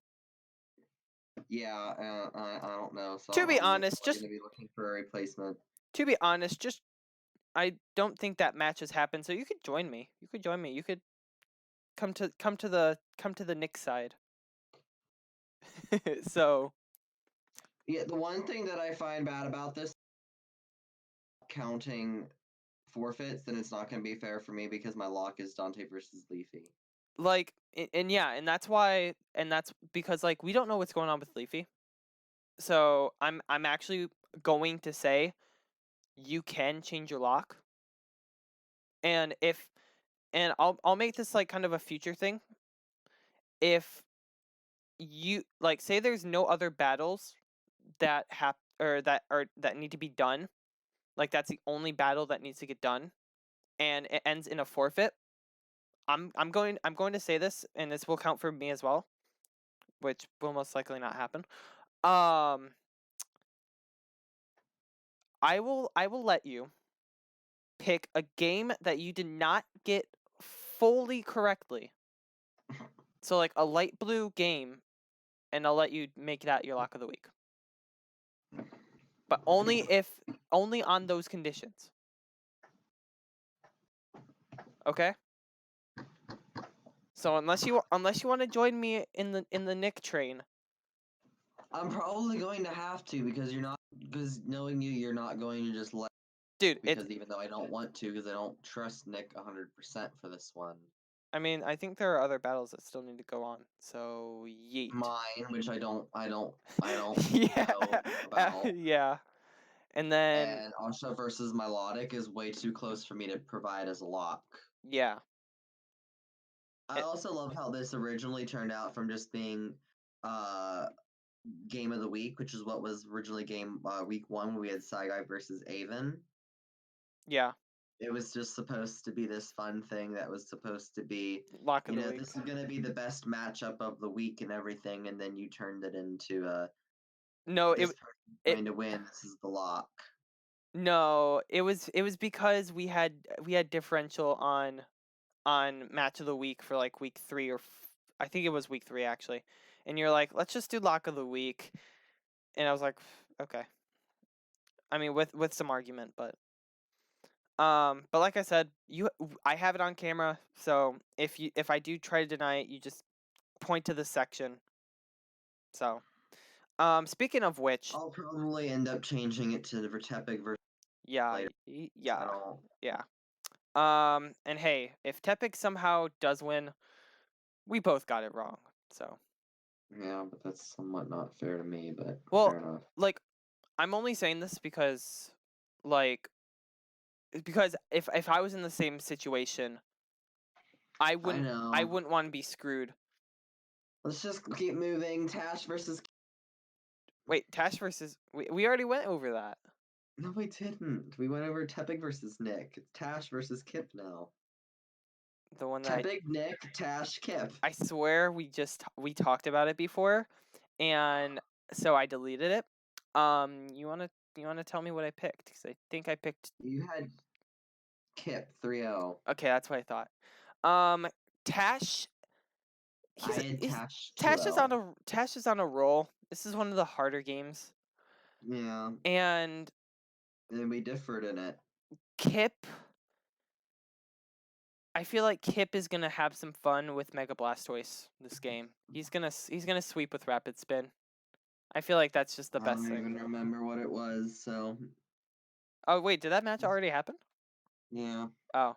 Yeah, I don't know. So To be I'm honest, going to be looking for a replacement. To be honest, I don't think that match has happened. So you could join me. You could come to the Nick side. So. Yeah, the one thing that I find bad about this, counting forfeits, then it's not going to be fair for me because my lock is Dante versus Leafy. Like, and yeah, and that's because like we don't know what's going on with Leafy. So I'm actually going to say you can change your lock. And I'll make this like kind of a future thing. If you like say there's no other battles that that need to be done, like that's the only battle that needs to get done, and it ends in a forfeit. I'm going to say this, and this will count for me as well, which will most likely not happen. I will let you pick a game that you did not get fully correctly. So like a light blue game, and I'll let you make that your lock of the week. But only on those conditions. Okay? So unless you want to join me in the Nick train, I'm probably going to have to because knowing you're not going to just let. Dude, because even though I don't want to, because I don't trust Nick 100% for this one. I mean, I think there are other battles that still need to go on. So yeet. Mine, which I don't yeah. know about. Yeah. And then And Asha versus Melodic is way too close for me to provide as a lock. Yeah. I also love how this originally turned out from just being game of the week, which is what was originally week 1 when we had Saigai versus Avon. Yeah. It was just supposed to be this fun thing that was supposed to be, lock of the week. This is going to be the best matchup of the week and everything, and then you turned it into No, this person's going to win. This is the lock. No, it was because we had differential on match of the week for like week 3 or I think it was week 3 actually. And you're like, let's just do lock of the week. And I was like, okay. I mean, with some argument, but like I said, I have it on camera, so if I do try to deny it, you just point to the section. So, speaking of which, I'll probably end up changing it to the Vertepic versus. yeah, yeah. Yeah. And hey, if Tepic somehow does win, we both got it wrong. So. Yeah, but that's somewhat not fair to me, but fair enough. Like, I'm only saying this because, like, if I was in the same situation, I wouldn't want to be screwed. Let's just keep moving. Tash versus. Wait, Tash versus we already went over that. No, we didn't. We went over Tepic versus Nick. It's Tash versus Kip now. The one that Tepic, Nick, Tash, Kip. I swear we talked about it before, and so I deleted it. You wanna tell me what I picked? Because I think I picked. You had Kip 3-0. Okay, that's what I thought. Tash. Tash is on a roll. This is one of the harder games. Yeah. And we differed in it. Kip. I feel like Kip is gonna have some fun with Mega Blastoise this game. He's gonna sweep with Rapid Spin. I feel like that's just the best thing. I don't even remember what it was, so. Oh wait, did that match already happen? Yeah. Oh,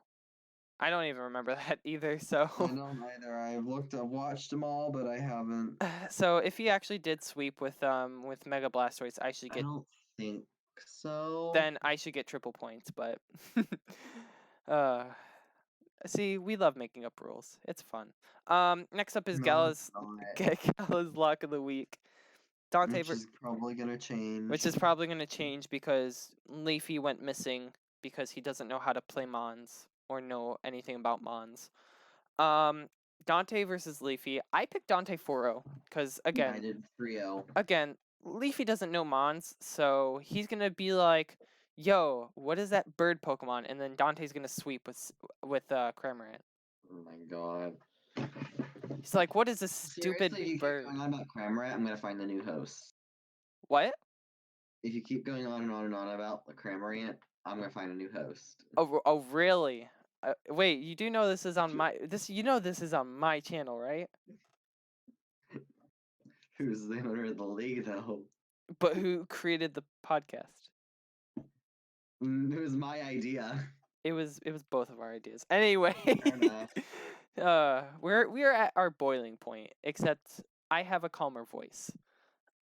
I don't even remember that either. So. I don't either. I've watched them all, but I haven't. So if he actually did sweep with Mega Blastoise, I should get. I don't think so. Then I should get triple points, but. See, we love making up rules. It's fun. Next up is Gala's lock of the week. Dante, which is probably gonna change. Which is probably gonna change because Leafy went missing because he doesn't know how to play Mons or know anything about Mons. Dante versus Leafy. I picked Dante 4-0 because again, I did 3-0. Again, Leafy doesn't know Mons, so he's gonna be like, yo, what is that bird Pokemon? And then Dante's gonna sweep with Cramorant. Oh my god. He's like, what is this stupid Seriously, if you keep bird? going on about Cramorant, I'm gonna find a new host. What? If you keep going on and on and on about the Cramorant, I'm gonna find a new host. Oh, really? Wait, you do know this is on my this is on my channel, right? Who's the owner of the league, though? But who created the podcast? It was my idea. It was both of our ideas. Anyway, Fair enough. we're at our boiling point, except I have a calmer voice.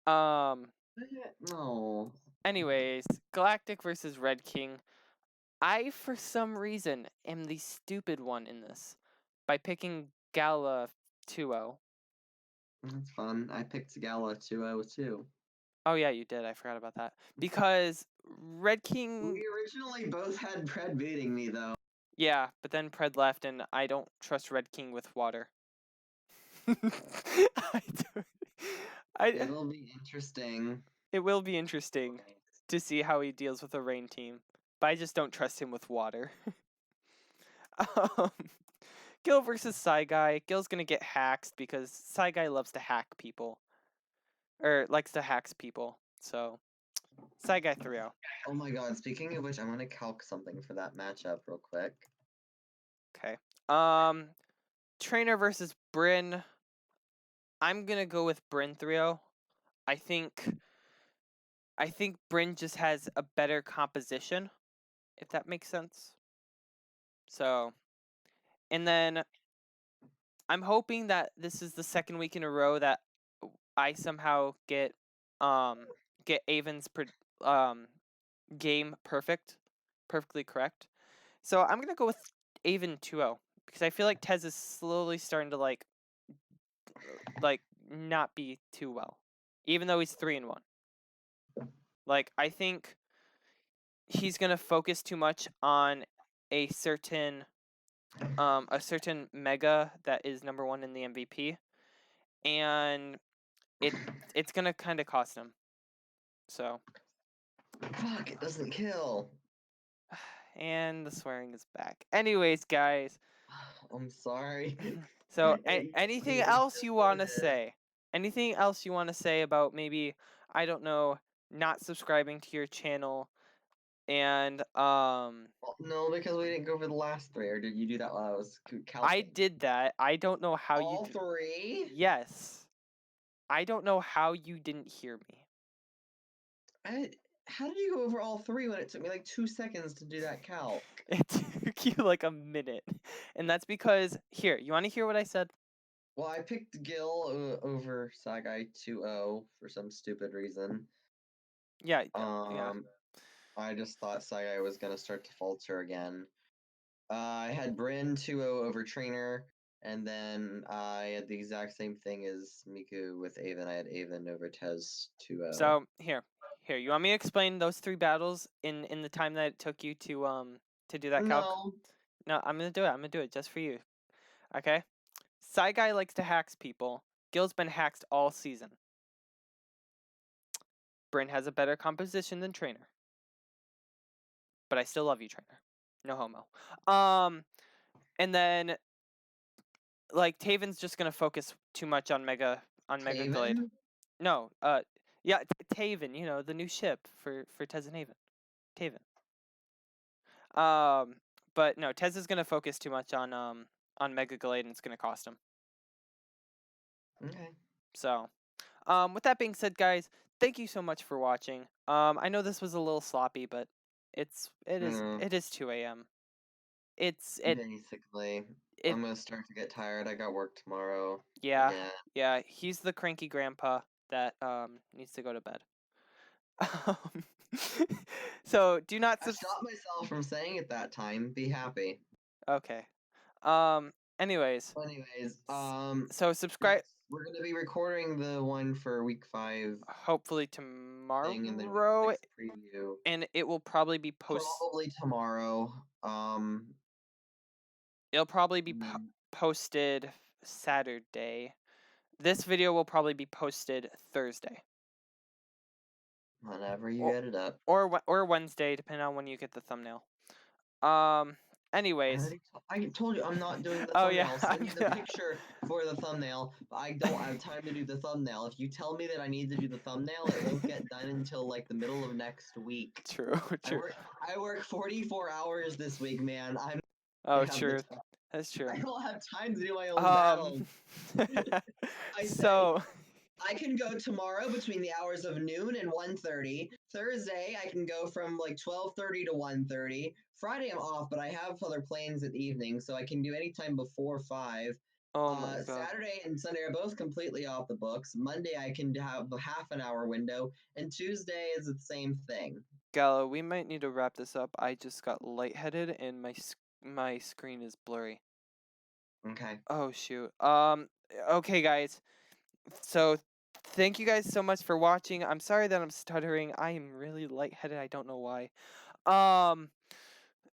No. Anyways, Galactic versus Red King. I, for some reason, am the stupid one in this by picking Gala 2-0. That's fun. I picked Gala 2-0 too. Oh yeah, you did. I forgot about that. Because Red King... We originally both had Pred beating me, though. Yeah, but then Pred left, and I don't trust Red King with water. It'll be interesting. It will be interesting to see how he deals with a rain team, but I just don't trust him with water. Gil versus Saigai. Gil's gonna get hacked because Saigai loves to hack people. Or likes to hacks people. So Saigai 3-0. Oh my god, speaking of which, I'm gonna calc something for that matchup real quick. Okay. Trainer versus Bryn. I'm gonna go with Bryn 3-0. I think Bryn just has a better composition, if that makes sense. So, and then I'm hoping that this is the second week in a row that I somehow get Avon's game perfectly correct. So I'm gonna go with Avon 2-0 because I feel like Tez is slowly starting to like not be too well, even though he's 3-1. Like I think he's gonna focus too much on a certain mega that is number 1 in the MVP, and it's gonna kind of cost him. So. Fuck! It doesn't kill. And the swearing is back. Anyways, guys. I'm sorry. So, anything else you want to say? Anything else you want to say about maybe, I don't know, not subscribing to your channel and Well, no, because we didn't go over the last 3, or did you do that while I was counting? I did that. I don't know how All 3? Yes. I don't know how you didn't hear me. How did you go over all 3 when it took me like 2 seconds to do that calc? It took you like a minute. And that's because, here, you want to hear what I said? Well, I picked Gil over Saigai 2-0 for some stupid reason. Yeah. I just thought Saigai was going to start to falter again. I had Bryn 2-0 over Trainer, and then I had the exact same thing as Miku with Avon. I had Avon over Tez 2-0. So, here, you want me to explain those 3 battles in the time that it took you to do that calc? No, I'm gonna do it. I'm gonna do it just for you. Okay? Saigai likes to hacks people. Gil's been hacked all season. Bryn has a better composition than Trainer. But I still love you, Trainer. No homo. And then like Taven's just gonna focus too much on Mega Glade. No, yeah, Taven, you know, the new ship for Tez and Haven. Taven. But no, Tez is gonna focus too much on Mega Glade, and it's gonna cost him. Okay. So, with that being said, guys, thank you so much for watching. I know this was a little sloppy, but it is 2 a.m. Basically, I'm gonna start to get tired. I got work tomorrow. Yeah. Again. Yeah, he's the cranky grandpa that needs to go to bed. So do not I stopped myself from saying it that time. Be happy. Okay. Anyways. So subscribe. We're gonna be recording the one for week 5. Hopefully tomorrow. In the preview. And it will probably be Probably tomorrow. It'll probably be posted Saturday. This video will probably be posted Thursday. Whenever you get it up. Or Wednesday, depending on when you get the thumbnail. Anyways. I told you I'm not doing the Oh, thumbnail. yeah. I'll send you the picture for the thumbnail, but I don't have time to do the thumbnail. If you tell me that I need to do the thumbnail, it won't get done until like the middle of next week. True. I work 44 hours this week, man. True. That's true. I don't have time to do my own battles. So I can go tomorrow between the hours of noon and 1:30. Thursday, I can go from like 12:30 to 1:30. Friday, I'm off, but I have other plans at evening, so I can do anytime before 5. Oh my god. Saturday and Sunday are both completely off the books. Monday, I can have a half an hour window, and Tuesday is the same thing. Gallo, we might need to wrap this up. I just got lightheaded and my screen is blurry. Okay. Oh shoot. Okay, guys. So thank you guys so much for watching. I'm sorry that I'm stuttering. I am really lightheaded. I don't know why.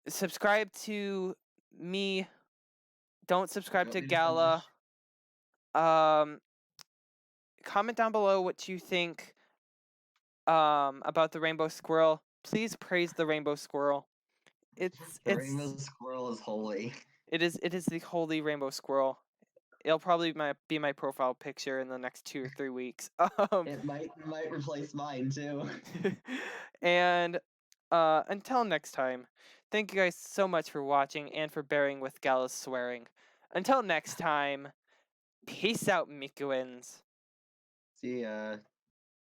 Subscribe to me. Don't subscribe to Gala. Comment down below what you think about the rainbow squirrel. Please praise the rainbow squirrel. The rainbow squirrel is holy. It is the holy rainbow squirrel. It'll probably be my profile picture in the next 2 or 3 weeks. It might replace mine too. And until next time, thank you guys so much for watching and for bearing with Gala's swearing. Until next time, peace out, Mikuins. See ya.